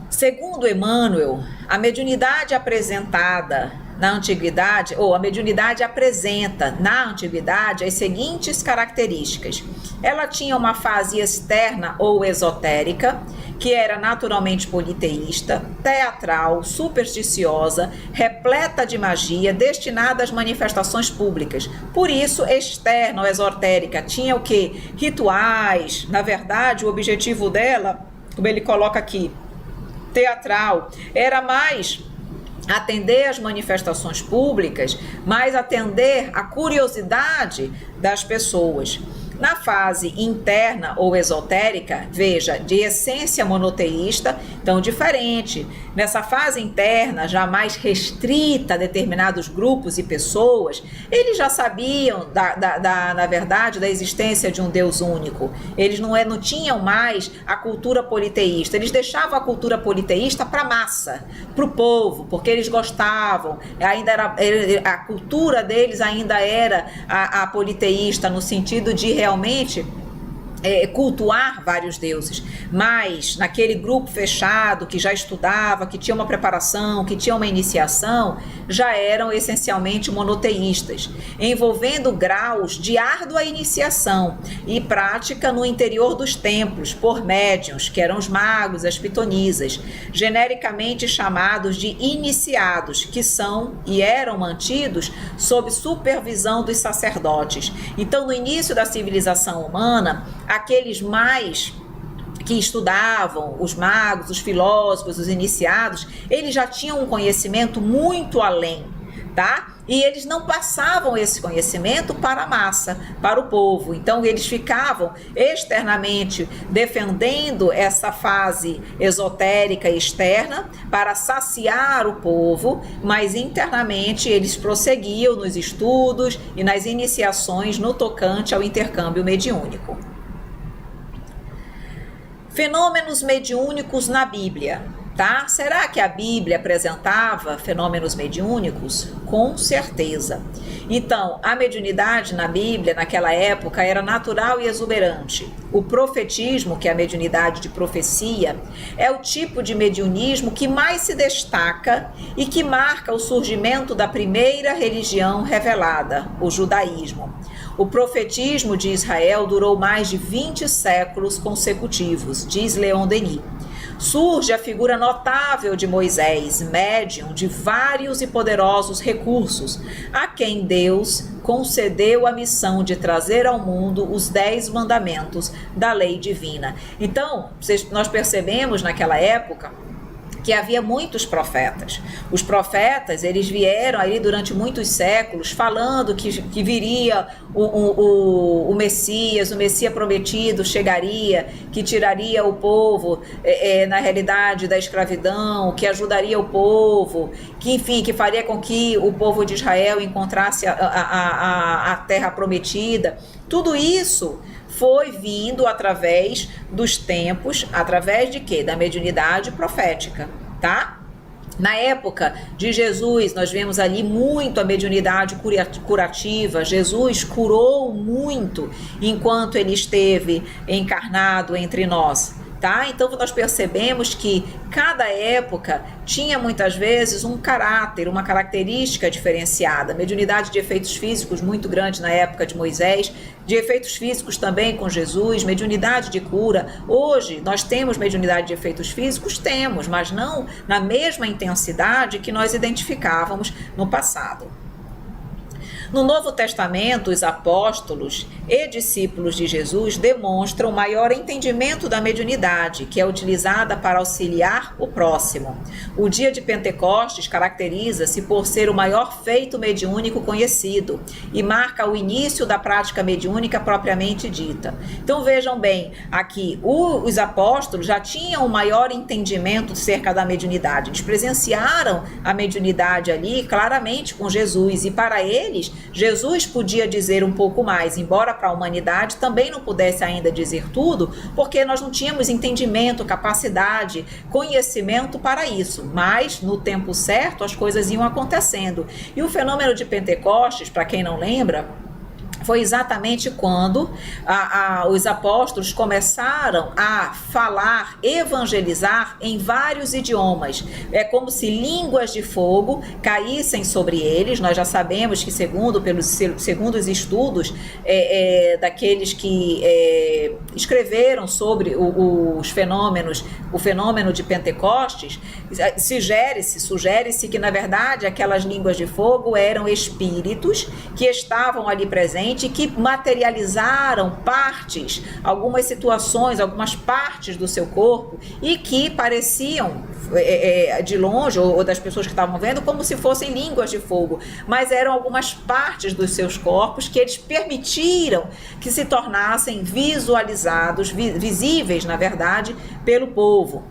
[SPEAKER 1] Segundo Emmanuel, a mediunidade apresentada na antiguidade, ou a mediunidade apresenta na antiguidade as seguintes características. Ela tinha uma fase externa ou esotérica, que era naturalmente politeísta, teatral, supersticiosa, repleta de magia, destinada às manifestações públicas. Por isso, externa ou esotérica tinha o quê? Rituais. Na verdade, o objetivo dela, como ele coloca aqui, teatral, era mais atender às manifestações públicas, mais atender à curiosidade das pessoas. Na fase interna ou esotérica, veja, de essência monoteísta, então diferente. Nessa fase interna, já mais restrita a determinados grupos e pessoas, eles já sabiam, na verdade, da existência de um Deus único. Eles não tinham mais a cultura politeísta, eles deixavam a cultura politeísta para a massa, para o povo, porque eles gostavam, a cultura deles ainda era a politeísta, no sentido de realmente cultuar vários deuses, mas naquele grupo fechado que já estudava, que tinha uma preparação, que tinha uma iniciação, já eram essencialmente monoteístas, envolvendo graus de árdua iniciação e prática no interior dos templos por médiuns, que eram os magos, as pitonisas, genericamente chamados de iniciados, que são e eram mantidos sob supervisão dos sacerdotes. Então, no início da civilização humana, aqueles mais que estudavam, os magos, os filósofos, os iniciados, eles já tinham um conhecimento muito além, tá? E eles não passavam esse conhecimento para a massa, para o povo. Então, eles ficavam externamente defendendo essa fase esotérica externa para saciar o povo, mas internamente eles prosseguiam nos estudos e nas iniciações no tocante ao intercâmbio mediúnico. Fenômenos mediúnicos na Bíblia. tá? Será que a Bíblia apresentava fenômenos mediúnicos? Com certeza. Então, a mediunidade na Bíblia, naquela época, era natural e exuberante. O profetismo, que é a mediunidade de profecia, é o tipo de mediunismo que mais se destaca e que marca o surgimento da primeira religião revelada, o judaísmo. O profetismo de Israel durou mais de 20 séculos consecutivos, diz Leon Denis. Surge a figura notável de Moisés, médium de vários e poderosos recursos, a quem Deus concedeu a missão de trazer ao mundo os 10 mandamentos da lei divina. Então, nós percebemos naquela época que havia muitos profetas. Os profetas, eles vieram aí durante muitos séculos falando que viria o Messias prometido chegaria, que tiraria o povo, na realidade, da escravidão, que ajudaria o povo, que, enfim, que faria com que o povo de Israel encontrasse a terra prometida. Tudo isso foi vindo através dos tempos, através de quê? Da mediunidade profética, tá? Na época de Jesus, nós vemos ali muito a mediunidade curativa. Jesus curou muito enquanto ele esteve encarnado entre nós. Tá? Então nós percebemos que cada época tinha muitas vezes um caráter, uma característica diferenciada. Mediunidade de efeitos físicos muito grande na época de Moisés, de efeitos físicos também com Jesus, mediunidade de cura. Hoje nós temos mediunidade de efeitos físicos? Temos, mas não na mesma intensidade que nós identificávamos no passado. No Novo Testamento, os apóstolos e discípulos de Jesus demonstram maior entendimento da mediunidade, que é utilizada para auxiliar o próximo. O dia de Pentecostes caracteriza-se por ser o maior feito mediúnico conhecido e marca o início da prática mediúnica propriamente dita. Então vejam bem, aqui os apóstolos já tinham um maior entendimento cerca da mediunidade. Eles presenciaram a mediunidade ali claramente com Jesus e para eles Jesus podia dizer um pouco mais, embora para a humanidade também não pudesse ainda dizer tudo, porque nós não tínhamos entendimento, capacidade, conhecimento para isso. Mas, no tempo certo, as coisas iam acontecendo. E o fenômeno de Pentecostes, para quem não lembra, foi exatamente quando os apóstolos começaram a falar, evangelizar em vários idiomas. É como se línguas de fogo caíssem sobre eles. Nós já sabemos que, segundo os estudos daqueles que escreveram sobre os fenômenos, o fenômeno de Pentecostes, sugere-se que, na verdade, aquelas línguas de fogo eram espíritos que estavam ali presentes, que materializaram partes, algumas situações, algumas partes do seu corpo e que pareciam de longe ou das pessoas que estavam vendo como se fossem línguas de fogo, mas eram algumas partes dos seus corpos que eles permitiram que se tornassem visualizados, visíveis, na verdade, pelo povo.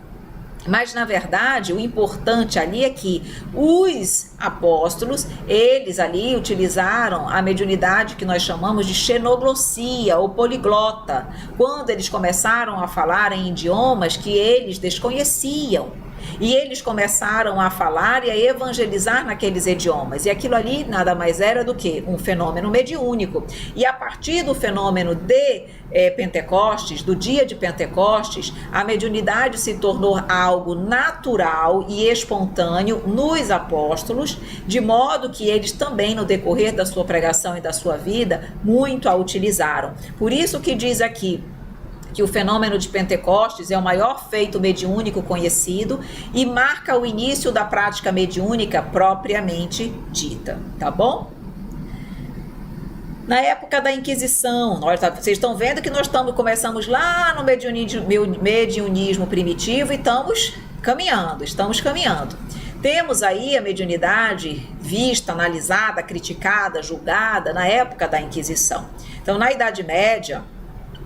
[SPEAKER 1] Mas, na verdade, o importante ali é que os apóstolos, eles ali utilizaram a mediunidade que nós chamamos de xenoglossia ou poliglota, quando eles começaram a falar em idiomas que eles desconheciam. E eles começaram a falar e a evangelizar naqueles idiomas. E aquilo ali nada mais era do que um fenômeno mediúnico. E a partir do fenômeno de Pentecostes, do dia de Pentecostes, a mediunidade se tornou algo natural e espontâneo nos apóstolos, de modo que eles também, no decorrer da sua pregação e da sua vida, muito a utilizaram. Por isso que diz aqui que o fenômeno de Pentecostes é o maior feito mediúnico conhecido e marca o início da prática mediúnica propriamente dita, tá bom? Na época da Inquisição, vocês estão vendo que nós começamos lá no mediunismo primitivo e estamos caminhando. Temos aí a mediunidade vista, analisada, criticada, julgada na época da Inquisição. Então, na Idade Média,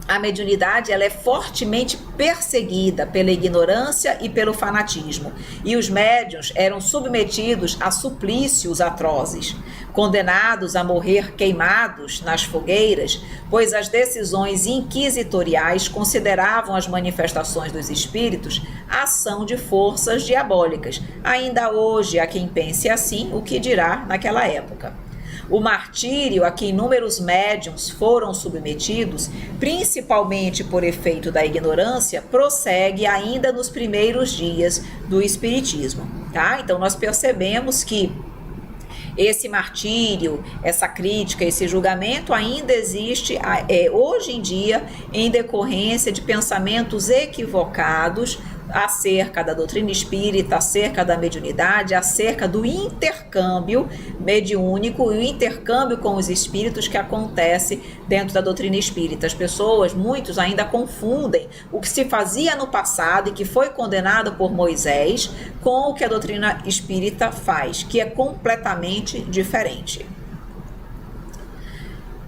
[SPEAKER 1] a mediunidade ela é fortemente perseguida pela ignorância e pelo fanatismo, e os médiuns eram submetidos a suplícios atrozes, condenados a morrer queimados nas fogueiras, pois as decisões inquisitoriais consideravam as manifestações dos espíritos ação de forças diabólicas. Ainda hoje há quem pense assim, o que dirá naquela época. O martírio a que inúmeros médiuns foram submetidos, principalmente por efeito da ignorância, prossegue ainda nos primeiros dias do Espiritismo, tá? Então nós percebemos que esse martírio, essa crítica, esse julgamento ainda existe hoje em dia em decorrência de pensamentos equivocados acerca da doutrina espírita, acerca da mediunidade, acerca do intercâmbio mediúnico e o intercâmbio com os espíritos que acontece dentro da doutrina espírita. As pessoas, muitos ainda confundem o que se fazia no passado e que foi condenado por Moisés com o que a doutrina espírita faz, que é completamente diferente.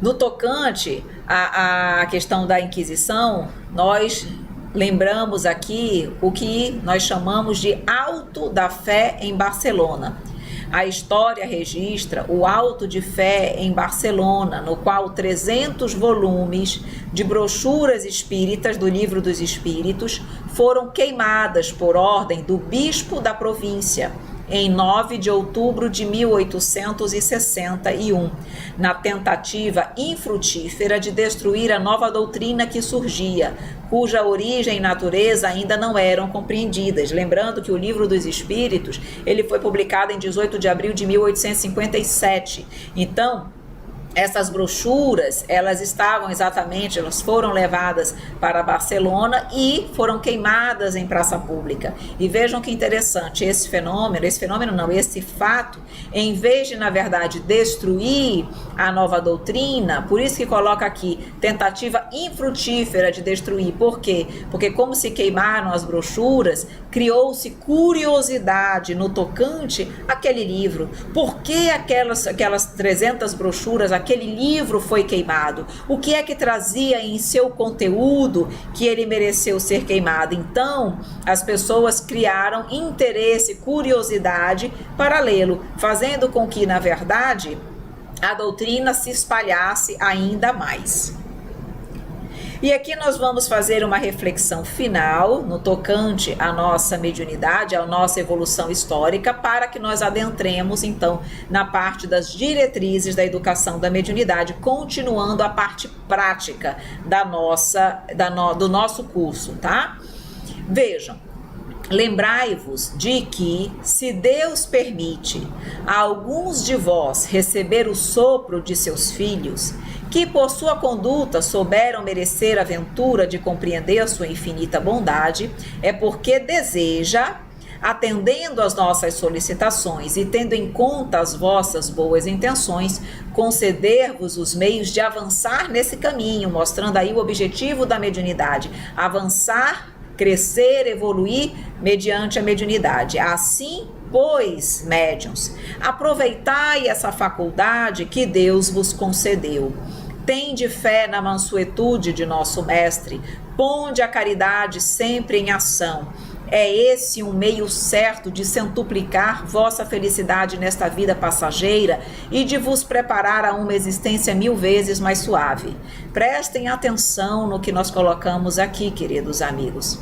[SPEAKER 1] No tocante à questão da Inquisição, nós lembramos aqui o que nós chamamos de Auto da Fé em Barcelona. A história registra o Auto de Fé em Barcelona, no qual 300 volumes de brochuras espíritas do Livro dos Espíritos foram queimadas por ordem do bispo da província, em 9 de outubro de 1861, na tentativa infrutífera de destruir a nova doutrina que surgia, cuja origem e natureza ainda não eram compreendidas. Lembrando que o Livro dos Espíritos, ele foi publicado em 18 de abril de 1857. Então, essas brochuras, elas foram levadas para Barcelona e foram queimadas em praça pública. E vejam que interessante, esse fato, em vez de, na verdade, destruir a nova doutrina, por isso que coloca aqui, tentativa infrutífera de destruir. Por quê? Porque como se queimaram as brochuras, criou-se curiosidade no tocante àquele livro. Por que aquelas 300 brochuras, aquele livro foi queimado? O que é que trazia em seu conteúdo que ele mereceu ser queimado? Então, as pessoas criaram interesse, curiosidade para lê-lo, fazendo com que, na verdade, a doutrina se espalhasse ainda mais. E aqui nós vamos fazer uma reflexão final no tocante à nossa mediunidade, à nossa evolução histórica, para que nós adentremos, então, na parte das diretrizes da educação da mediunidade, continuando a parte prática do nosso curso, tá? Vejam, lembrai-vos de que, se Deus permite a alguns de vós receber o sopro de seus filhos, que por sua conduta souberam merecer a ventura de compreender a sua infinita bondade, é porque deseja, atendendo às nossas solicitações e tendo em conta as vossas boas intenções, conceder-vos os meios de avançar nesse caminho, mostrando aí o objetivo da mediunidade: avançar, crescer, evoluir mediante a mediunidade. Assim, pois, médiuns, aproveitai essa faculdade que Deus vos concedeu. Tende fé na mansuetude de nosso mestre, ponde a caridade sempre em ação. É esse um meio certo de centuplicar vossa felicidade nesta vida passageira e de vos preparar a uma existência 1000 vezes mais suave. Prestem atenção no que nós colocamos aqui, queridos amigos.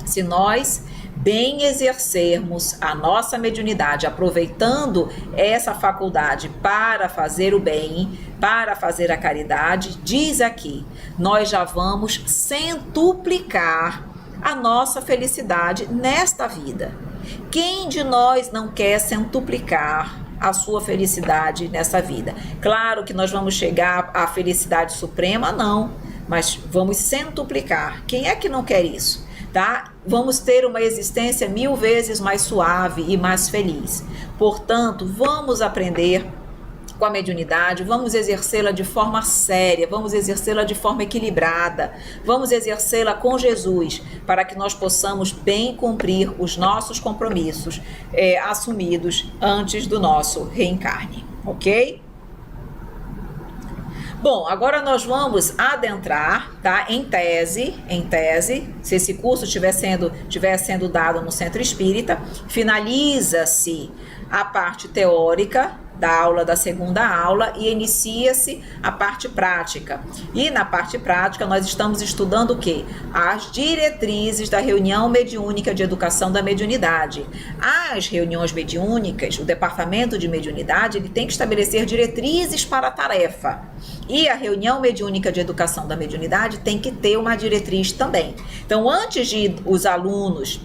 [SPEAKER 1] Se nós bem exercermos a nossa mediunidade, aproveitando essa faculdade para fazer o bem, para fazer a caridade, diz aqui, nós já vamos centuplicar a nossa felicidade nesta vida. Quem de nós não quer centuplicar a sua felicidade nessa vida? Claro que nós vamos chegar à felicidade suprema, não, mas vamos centuplicar. Quem é que não quer isso? Tá? Vamos ter uma existência 1000 vezes mais suave e mais feliz. Portanto, vamos aprender com a mediunidade, vamos exercê-la de forma séria, vamos exercê-la de forma equilibrada, vamos exercê-la com Jesus, para que nós possamos bem cumprir os nossos compromissos assumidos antes do nosso reencarne, ok? Bom, agora nós vamos adentrar, tá, em tese, se esse curso estiver sendo dado no Centro Espírita, finaliza-se a parte teórica da aula, da segunda aula, e inicia-se a parte prática. E na parte prática nós estamos estudando o quê? As diretrizes da reunião mediúnica de educação da mediunidade. As reuniões mediúnicas, o departamento de mediunidade, ele tem que estabelecer diretrizes para a tarefa. E a reunião mediúnica de educação da mediunidade tem que ter uma diretriz também. Então, antes de os alunos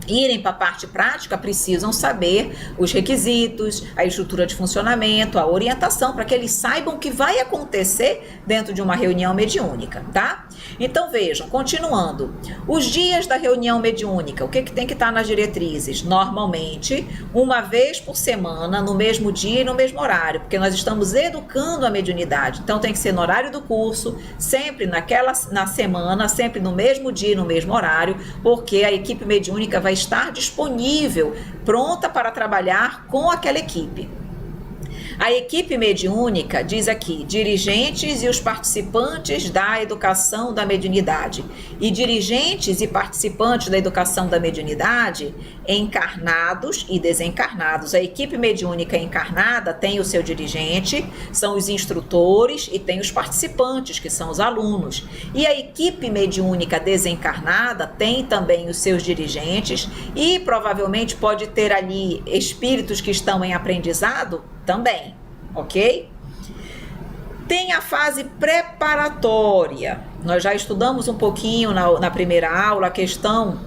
[SPEAKER 1] irem para a parte prática, precisam saber os requisitos, a estrutura de funcionamento, a orientação, para que eles saibam o que vai acontecer dentro de uma reunião mediúnica, tá? Então vejam, continuando, os dias da reunião mediúnica, o que tem que estar nas diretrizes? Normalmente, uma vez por semana, no mesmo dia e no mesmo horário, porque nós estamos educando a mediunidade, então tem que ser no horário do curso, sempre na semana, sempre no mesmo dia e no mesmo horário, porque a equipe mediúnica vai estar disponível, pronta para trabalhar com aquela equipe. A equipe mediúnica, diz aqui, dirigentes e os participantes da educação da mediunidade. E dirigentes e participantes da educação da mediunidade, encarnados e desencarnados. A equipe mediúnica encarnada tem o seu dirigente, são os instrutores, e tem os participantes, que são os alunos. E a equipe mediúnica desencarnada tem também os seus dirigentes e provavelmente pode ter ali espíritos que estão em aprendizado também, ok? Tem a fase preparatória. Nós já estudamos um pouquinho na primeira aula a questão,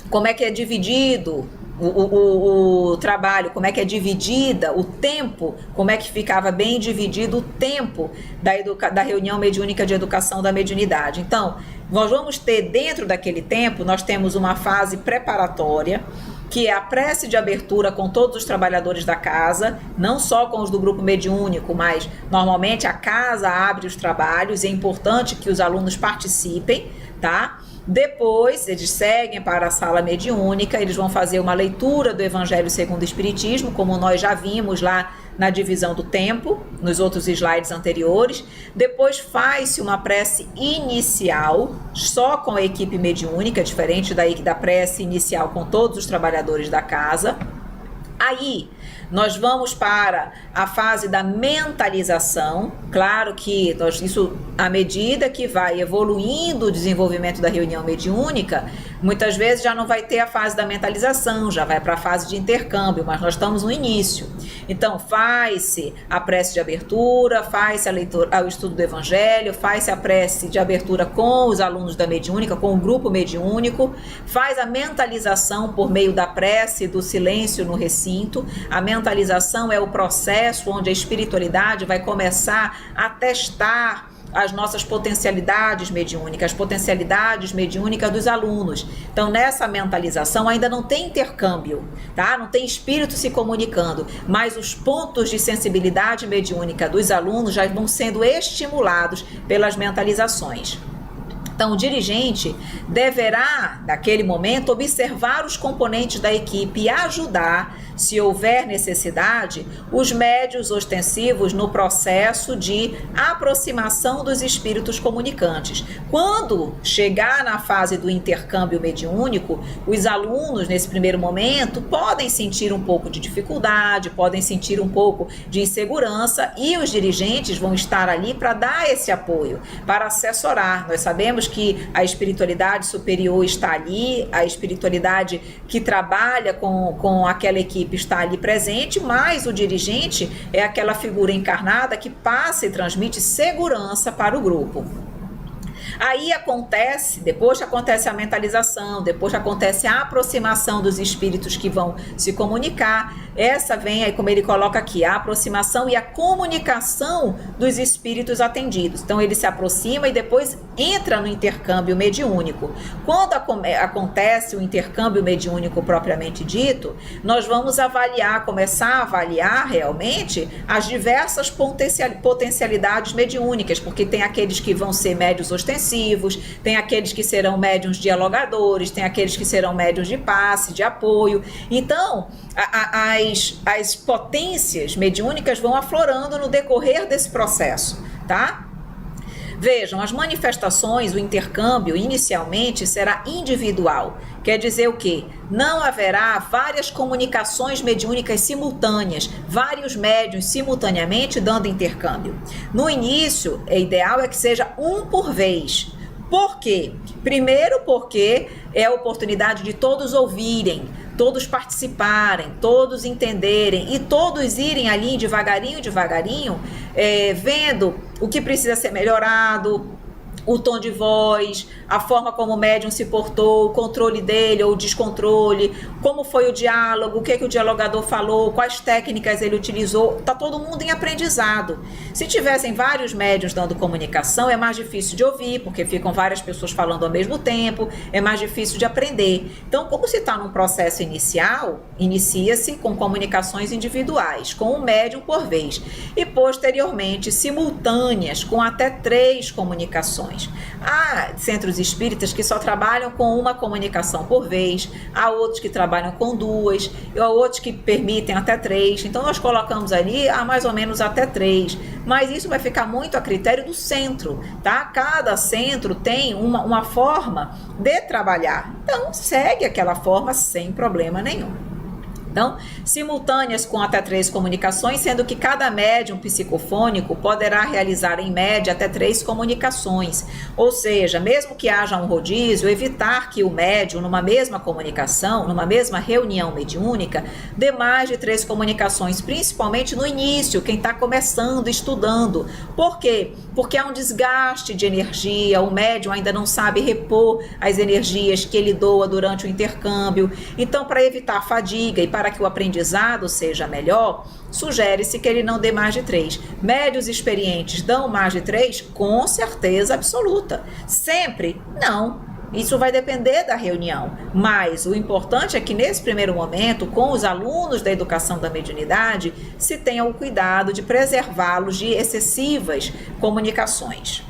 [SPEAKER 1] como é que é dividido o trabalho, como é que é dividida o tempo, como é que ficava bem dividido o tempo da reunião mediúnica de educação da mediunidade. Então, nós vamos ter dentro daquele tempo, nós temos uma fase preparatória, que é a prece de abertura com todos os trabalhadores da casa, não só com os do grupo mediúnico, mas normalmente a casa abre os trabalhos, e é importante que os alunos participem, tá? Depois, eles seguem para a sala mediúnica, eles vão fazer uma leitura do Evangelho segundo o Espiritismo, como nós já vimos lá na divisão do tempo, nos outros slides anteriores. Depois faz-se uma prece inicial, só com a equipe mediúnica, diferente da prece inicial com todos os trabalhadores da casa. Aí, nós vamos para a fase da mentalização. Claro que isso, à medida que vai evoluindo o desenvolvimento da reunião mediúnica, muitas vezes já não vai ter a fase da mentalização, já vai para a fase de intercâmbio, mas nós estamos no início. Então, faz-se a prece de abertura, faz-se o estudo do Evangelho, faz-se a prece de abertura com os alunos da mediúnica, com o grupo mediúnico, faz a mentalização por meio da prece, do silêncio no recinto. A mentalização é o processo onde a espiritualidade vai começar a testar as nossas potencialidades mediúnicas, as potencialidades mediúnicas dos alunos. Então, nessa mentalização ainda não tem intercâmbio, tá? Não tem espírito se comunicando, mas os pontos de sensibilidade mediúnica dos alunos já vão sendo estimulados pelas mentalizações. Então, o dirigente deverá, naquele momento, observar os componentes da equipe e ajudar, se houver necessidade, os médiuns ostensivos no processo de aproximação dos espíritos comunicantes. Quando chegar na fase do intercâmbio mediúnico, os alunos, nesse primeiro momento, podem sentir um pouco de dificuldade, podem sentir um pouco de insegurança, e os dirigentes vão estar ali para dar esse apoio, para assessorar. Nós sabemos que a espiritualidade superior está ali, a espiritualidade que trabalha com aquela equipe está ali presente, mas o dirigente é aquela figura encarnada que passa e transmite segurança para o grupo. Aí depois que acontece a mentalização, depois que acontece a aproximação dos espíritos que vão se comunicar, essa vem aí, como ele coloca aqui, a aproximação e a comunicação dos espíritos atendidos. Então ele se aproxima e depois entra no intercâmbio mediúnico. Quando acontece o intercâmbio mediúnico propriamente dito, nós vamos começar a avaliar realmente as diversas potencialidades mediúnicas, porque tem aqueles que vão ser médiuns ostensivos, tem aqueles que serão médiuns dialogadores, tem aqueles que serão médiuns de passe, de apoio. Então, as potências mediúnicas vão aflorando no decorrer desse processo, tá? Vejam, as manifestações, o intercâmbio, inicialmente será individual. Quer dizer o quê? Não haverá várias comunicações mediúnicas simultâneas, vários médiuns simultaneamente dando intercâmbio. No início, o ideal é que seja um por vez. Por quê? Primeiro porque é a oportunidade de todos ouvirem, todos participarem, todos entenderem e todos irem ali devagarinho, vendo o que precisa ser melhorado, o tom de voz, a forma como o médium se portou, o controle dele ou o descontrole, como foi o diálogo, o que o dialogador falou, quais técnicas ele utilizou. Está todo mundo em aprendizado. Se tivessem vários médiuns dando comunicação, é mais difícil de ouvir, porque ficam várias pessoas falando ao mesmo tempo, é mais difícil de aprender. Então, como se está num processo inicial, inicia-se com comunicações individuais, com um médium por vez, e posteriormente simultâneas, com até 3 comunicações. Há centros espíritas que só trabalham com uma comunicação por vez, há outros que trabalham com 2, há outros que permitem até 3. Então nós colocamos ali mais ou menos até 3, mas isso vai ficar muito a critério do centro, tá? Cada centro tem uma forma de trabalhar, então segue aquela forma sem problema nenhum. Então, simultâneas com até 3 comunicações, sendo que cada médium psicofônico poderá realizar em média até 3 comunicações. Ou seja, mesmo que haja um rodízio, evitar que o médium, numa mesma comunicação, numa mesma reunião mediúnica, dê mais de 3 comunicações, principalmente no início, quem está começando, estudando. Por quê? Porque há um desgaste de energia, o médium ainda não sabe repor as energias que ele doa durante o intercâmbio. Então, para evitar fadiga e para que o aprendizado seja melhor, sugere-se que ele não dê mais de 3. Médios experientes dão mais de 3? Com certeza absoluta. Sempre? Não. Isso vai depender da reunião, mas o importante é que nesse primeiro momento, com os alunos da educação da mediunidade, se tenha o cuidado de preservá-los de excessivas comunicações.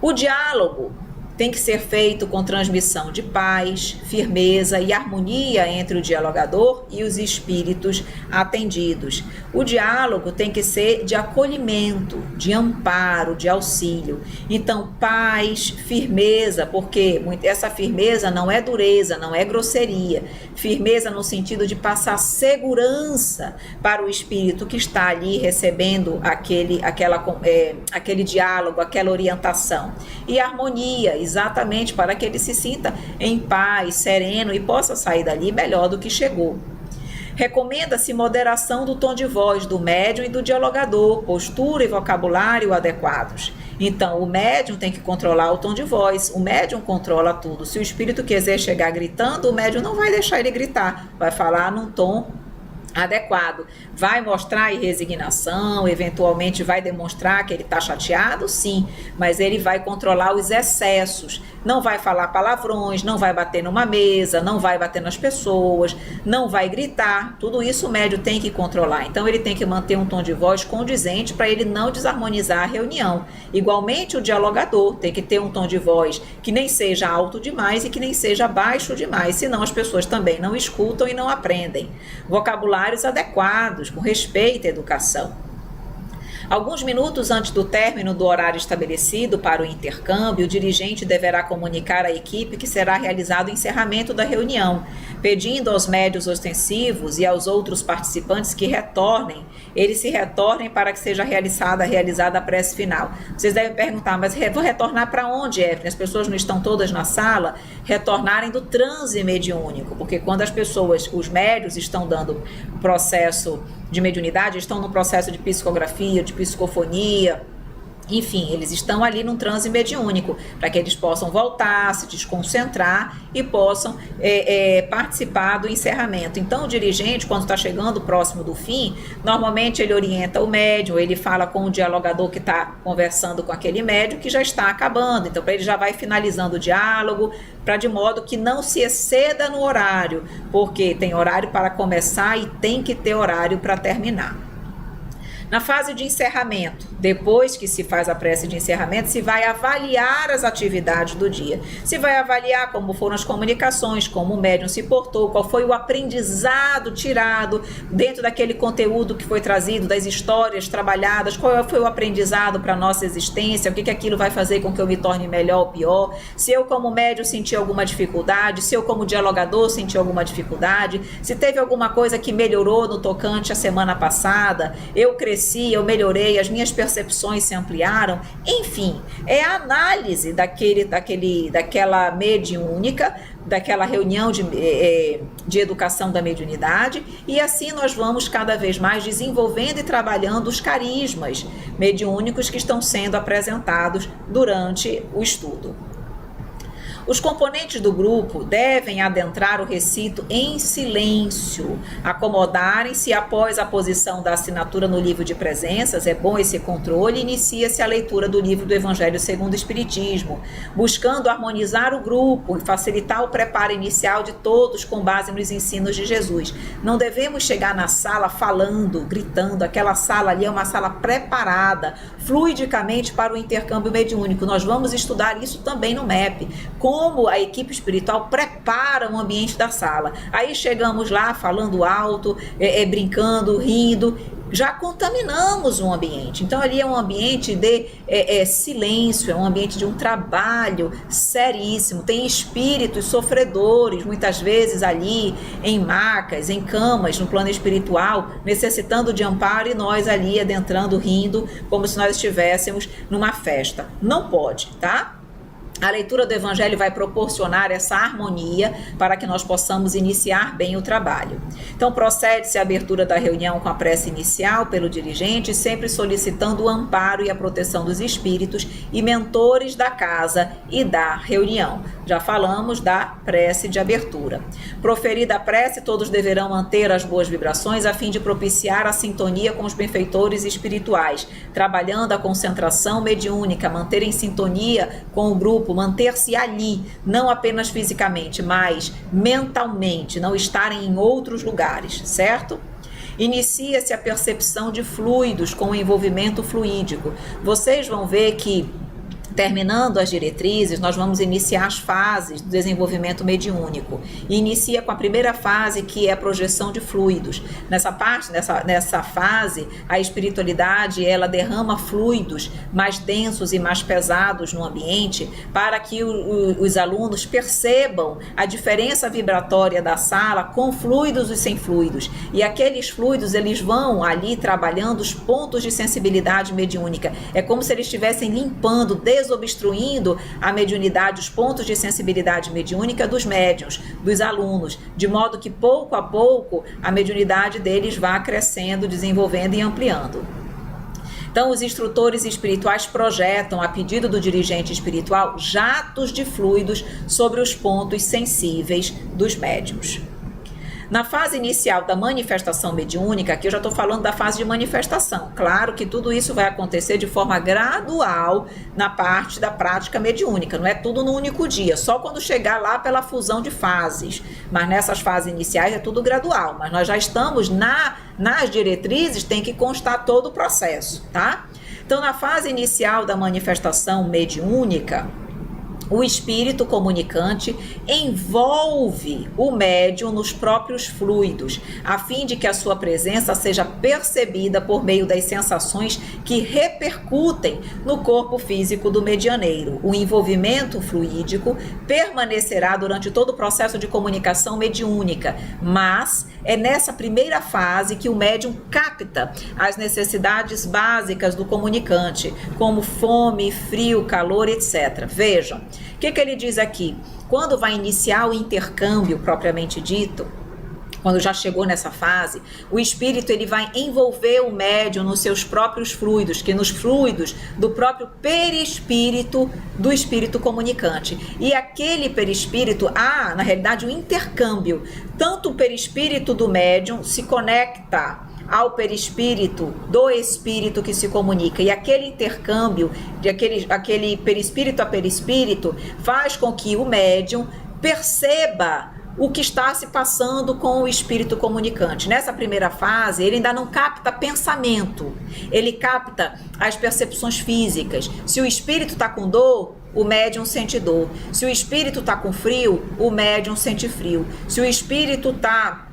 [SPEAKER 1] O diálogo tem que ser feito com transmissão de paz, firmeza e harmonia entre o dialogador e os espíritos atendidos. O diálogo tem que ser de acolhimento, de amparo, de auxílio. Então, paz, firmeza, porque essa firmeza não é dureza, não é grosseria. Firmeza no sentido de passar segurança para o espírito que está ali recebendo aquele diálogo, aquela orientação. E harmonia, exatamente para que ele se sinta em paz, sereno e possa sair dali melhor do que chegou. Recomenda-se moderação do tom de voz do médium e do dialogador, postura e vocabulário adequados. Então, o médium tem que controlar o tom de voz, o médium controla tudo. Se o espírito quiser chegar gritando, o médium não vai deixar ele gritar, vai falar num tom adequado. Vai mostrar resignação, eventualmente vai demonstrar que ele está chateado, sim, mas ele vai controlar os excessos, não vai falar palavrões, não vai bater numa mesa, não vai bater nas pessoas, não vai gritar. Tudo isso o médium tem que controlar. Então ele tem que manter um tom de voz condizente para ele não desarmonizar a reunião. Igualmente o dialogador tem que ter um tom de voz que nem seja alto demais e que nem seja baixo demais, senão as pessoas também não escutam e não aprendem. Vocabulários adequados, com respeito à educação. Alguns minutos antes do término do horário estabelecido para o intercâmbio, o dirigente deverá comunicar à equipe que será realizado o encerramento da reunião, pedindo aos médios ostensivos e aos outros participantes que retornem, eles se retornem para que seja realizada a prece final. Vocês devem perguntar, mas vou retornar para onde, Evelyn? As pessoas não estão todas na sala? Retornarem do transe mediúnico, porque quando as pessoas, os médios estão dando processo de mediunidade, estão no processo de psicografia, de psicofonia, enfim, eles estão ali num transe mediúnico, para que eles possam voltar, se desconcentrar e possam participar do encerramento. Então, o dirigente, quando está chegando próximo do fim, normalmente ele orienta o médium, ele fala com o dialogador que está conversando com aquele médium que já está acabando. Então, ele já vai finalizando o diálogo, de modo que não se exceda no horário, porque tem horário para começar e tem que ter horário para terminar. Na fase de encerramento, depois que se faz a prece de encerramento, se vai avaliar as atividades do dia. Se vai avaliar como foram as comunicações, como o médium se portou, qual foi o aprendizado tirado dentro daquele conteúdo que foi trazido, das histórias trabalhadas, qual foi o aprendizado para a nossa existência, o que aquilo vai fazer com que eu me torne melhor ou pior, se eu como médium senti alguma dificuldade, se eu como dialogador senti alguma dificuldade, se teve alguma coisa que melhorou no tocante a semana passada, eu cresci, eu melhorei, as minhas percepções se ampliaram, enfim, é a análise daquela mediúnica, daquela reunião de educação da mediunidade, e assim nós vamos cada vez mais desenvolvendo e trabalhando os carismas mediúnicos que estão sendo apresentados durante o estudo. Os componentes do grupo devem adentrar o recinto em silêncio, acomodarem-se após a posição da assinatura no livro de presenças, é bom esse controle, inicia-se a leitura do livro do Evangelho segundo o Espiritismo, buscando harmonizar o grupo e facilitar o preparo inicial de todos com base nos ensinos de Jesus. Não devemos chegar na sala falando, gritando, aquela sala ali é uma sala preparada, fluidicamente para o intercâmbio mediúnico. Nós vamos estudar isso também no MEP, como a equipe espiritual prepara o ambiente da sala. Aí chegamos lá falando alto, brincando, rindo, já contaminamos o ambiente. Então ali é um ambiente de silêncio, é um ambiente de um trabalho seríssimo. Tem espíritos sofredores, muitas vezes ali em macas, em camas, no plano espiritual, necessitando de amparo, e nós ali adentrando, rindo, como se nós estivéssemos numa festa. Não pode, tá? A leitura do Evangelho vai proporcionar essa harmonia para que nós possamos iniciar bem o trabalho. Então, procede-se a abertura da reunião com a prece inicial pelo dirigente, sempre solicitando o amparo e a proteção dos espíritos e mentores da casa e da reunião. Já falamos da prece de abertura. Proferida a prece, todos deverão manter as boas vibrações a fim de propiciar a sintonia com os benfeitores espirituais, trabalhando a concentração mediúnica, manter em sintonia com o grupo, manter-se ali, não apenas fisicamente, mas mentalmente, não estarem em outros lugares, certo? Inicia-se a percepção de fluidos com o envolvimento fluídico. Vocês vão ver que, terminando as diretrizes, nós vamos iniciar as fases do desenvolvimento mediúnico. E inicia com a primeira fase, que é a projeção de fluidos. Nessa fase, a espiritualidade, ela derrama fluidos mais densos e mais pesados no ambiente, para que os alunos percebam a diferença vibratória da sala com fluidos e sem fluidos. E aqueles fluidos, eles vão ali trabalhando os pontos de sensibilidade mediúnica. É como se eles estivessem limpando, desobstruindo a mediunidade, os pontos de sensibilidade mediúnica dos médiuns, dos alunos, de modo que pouco a pouco a mediunidade deles vá crescendo, desenvolvendo e ampliando. Então, os instrutores espirituais projetam, a pedido do dirigente espiritual, jatos de fluidos sobre os pontos sensíveis dos médiuns. Na fase inicial da manifestação mediúnica, aqui eu já estou falando da fase de manifestação. Claro que tudo isso vai acontecer de forma gradual na parte da prática mediúnica, não é tudo no único dia, só quando chegar lá pela fusão de fases. Mas nessas fases iniciais é tudo gradual, mas nós já estamos nas diretrizes, tem que constar todo o processo, tá? Então, na fase inicial da manifestação mediúnica, o espírito comunicante envolve o médium nos próprios fluidos, a fim de que a sua presença seja percebida por meio das sensações que repercutem no corpo físico do medianeiro. O envolvimento fluídico permanecerá durante todo o processo de comunicação mediúnica, mas é nessa primeira fase que o médium capta as necessidades básicas do comunicante, como fome, frio, calor, etc. Vejam, o que ele diz aqui? Quando vai iniciar o intercâmbio propriamente dito, quando já chegou nessa fase, o espírito ele vai envolver o médium nos seus próprios fluidos, que nos fluidos do próprio perispírito do espírito comunicante. E aquele perispírito, na realidade, o intercâmbio, tanto o perispírito do médium se conecta ao perispírito do espírito que se comunica, e aquele intercâmbio de aquele perispírito a perispírito faz com que o médium perceba o que está se passando com o espírito comunicante. Nessa primeira fase, ele ainda não capta pensamento, ele capta as percepções físicas. Se o espírito está com dor, o médium sente dor. Se o espírito está com frio, o médium sente frio. Se o espírito está,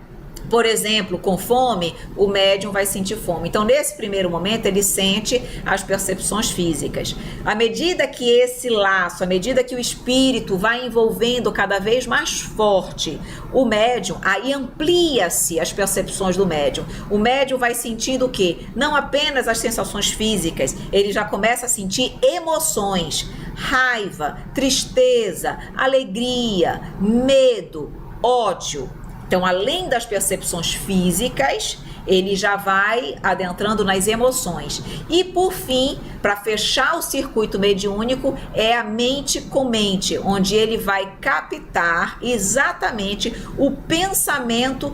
[SPEAKER 1] por exemplo, com fome, o médium vai sentir fome. Então, nesse primeiro momento, ele sente as percepções físicas. À medida que esse laço, à medida que o espírito vai envolvendo cada vez mais forte o médium, aí amplia-se as percepções do médium. O médium vai sentindo o quê? Não apenas as sensações físicas, ele já começa a sentir emoções, raiva, tristeza, alegria, medo, ódio. Então, além das percepções físicas, ele já vai adentrando nas emoções. E, por fim, para fechar o circuito mediúnico, é a mente com mente, onde ele vai captar exatamente o pensamento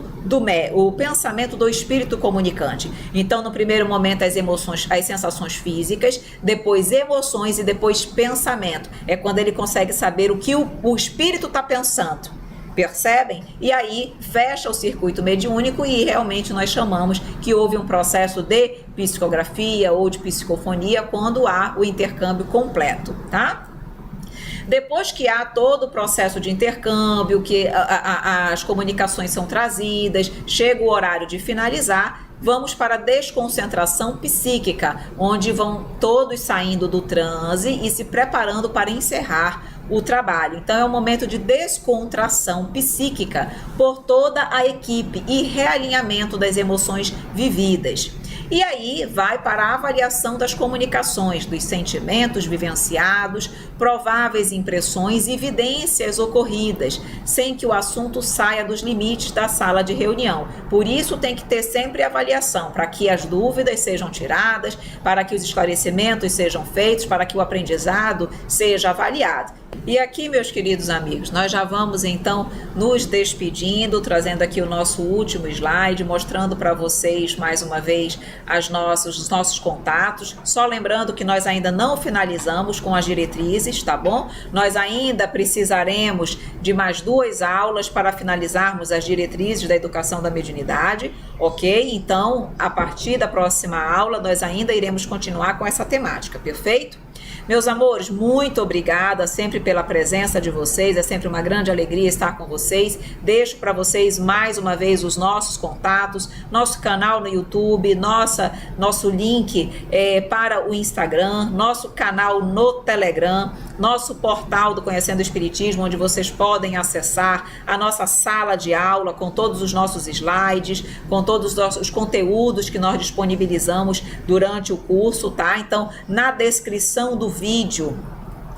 [SPEAKER 1] do espírito comunicante. Então, no primeiro momento, as emoções, as sensações físicas, depois emoções e depois pensamento. É quando ele consegue saber o que o espírito está pensando. Percebem? E aí fecha o circuito mediúnico e realmente nós chamamos que houve um processo de psicografia ou de psicofonia quando há o intercâmbio completo, tá? Depois que há todo o processo de intercâmbio, que as comunicações são trazidas, chega o horário de finalizar, vamos para a desconcentração psíquica, onde vão todos saindo do transe e se preparando para encerrar o trabalho. Então é um momento de descontração psíquica por toda a equipe e realinhamento das emoções vividas. E aí vai para a avaliação das comunicações, dos sentimentos vivenciados, prováveis impressões e evidências ocorridas, sem que o assunto saia dos limites da sala de reunião. Por isso tem que ter sempre avaliação, para que as dúvidas sejam tiradas, para que os esclarecimentos sejam feitos, para que o aprendizado seja avaliado. E aqui, meus queridos amigos, nós já vamos então nos despedindo, trazendo aqui o nosso último slide, mostrando para vocês mais uma vez os nossos contatos. Só lembrando que nós ainda não finalizamos com as diretrizes, tá bom? Nós ainda precisaremos de mais 2 aulas para finalizarmos as diretrizes da educação da mediunidade, ok? Então, a partir da próxima aula, nós ainda iremos continuar com essa temática, perfeito? Meus amores, muito obrigada sempre pela presença de vocês, é sempre uma grande alegria estar com vocês. Deixo para vocês mais uma vez os nossos contatos, nosso canal no YouTube, nosso link para o Instagram, nosso canal no Telegram, nosso portal do Conhecendo o Espiritismo, onde vocês podem acessar a nossa sala de aula com todos os nossos slides, com todos os nossos conteúdos que nós disponibilizamos durante o curso, tá? Então, na descrição do vídeo,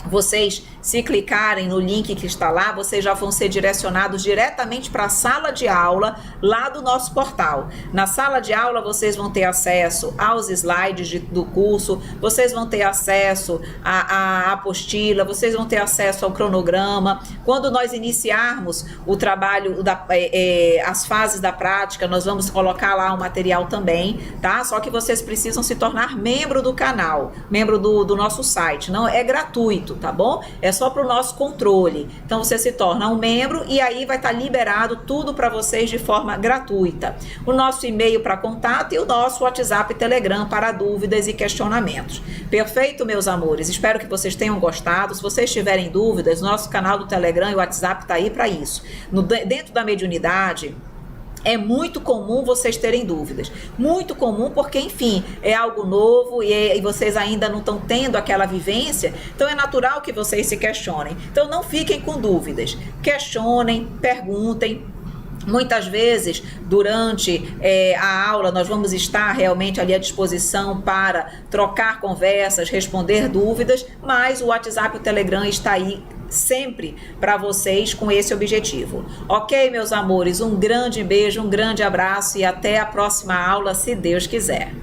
[SPEAKER 1] vocês, se clicarem no link que está lá, vocês já vão ser direcionados diretamente para a sala de aula lá do nosso portal. Na sala de aula vocês vão ter acesso aos slides do curso, vocês vão ter acesso à apostila, vocês vão ter acesso ao cronograma. Quando nós iniciarmos o trabalho, as fases da prática, nós vamos colocar lá o material também, tá? Só que vocês precisam se tornar membro do canal, membro do nosso site. Não é gratuito, tá bom? É só para o nosso controle. Então você se torna um membro e aí vai estar liberado tudo para vocês de forma gratuita. O nosso e-mail para contato e o nosso WhatsApp e Telegram para dúvidas e questionamentos. Perfeito, meus amores? Espero que vocês tenham gostado. Se vocês tiverem dúvidas, nosso canal do Telegram e o WhatsApp está aí para isso. Dentro da mediunidade, é muito comum vocês terem dúvidas. Muito comum porque, enfim, é algo novo e vocês ainda não estão tendo aquela vivência. Então, é natural que vocês se questionem. Então, não fiquem com dúvidas. Questionem, perguntem. Muitas vezes, durante a aula, nós vamos estar realmente ali à disposição para trocar conversas, responder dúvidas, mas o WhatsApp e o Telegram está aí sempre para vocês com esse objetivo. Ok, meus amores? Um grande beijo, um grande abraço e até a próxima aula, se Deus quiser.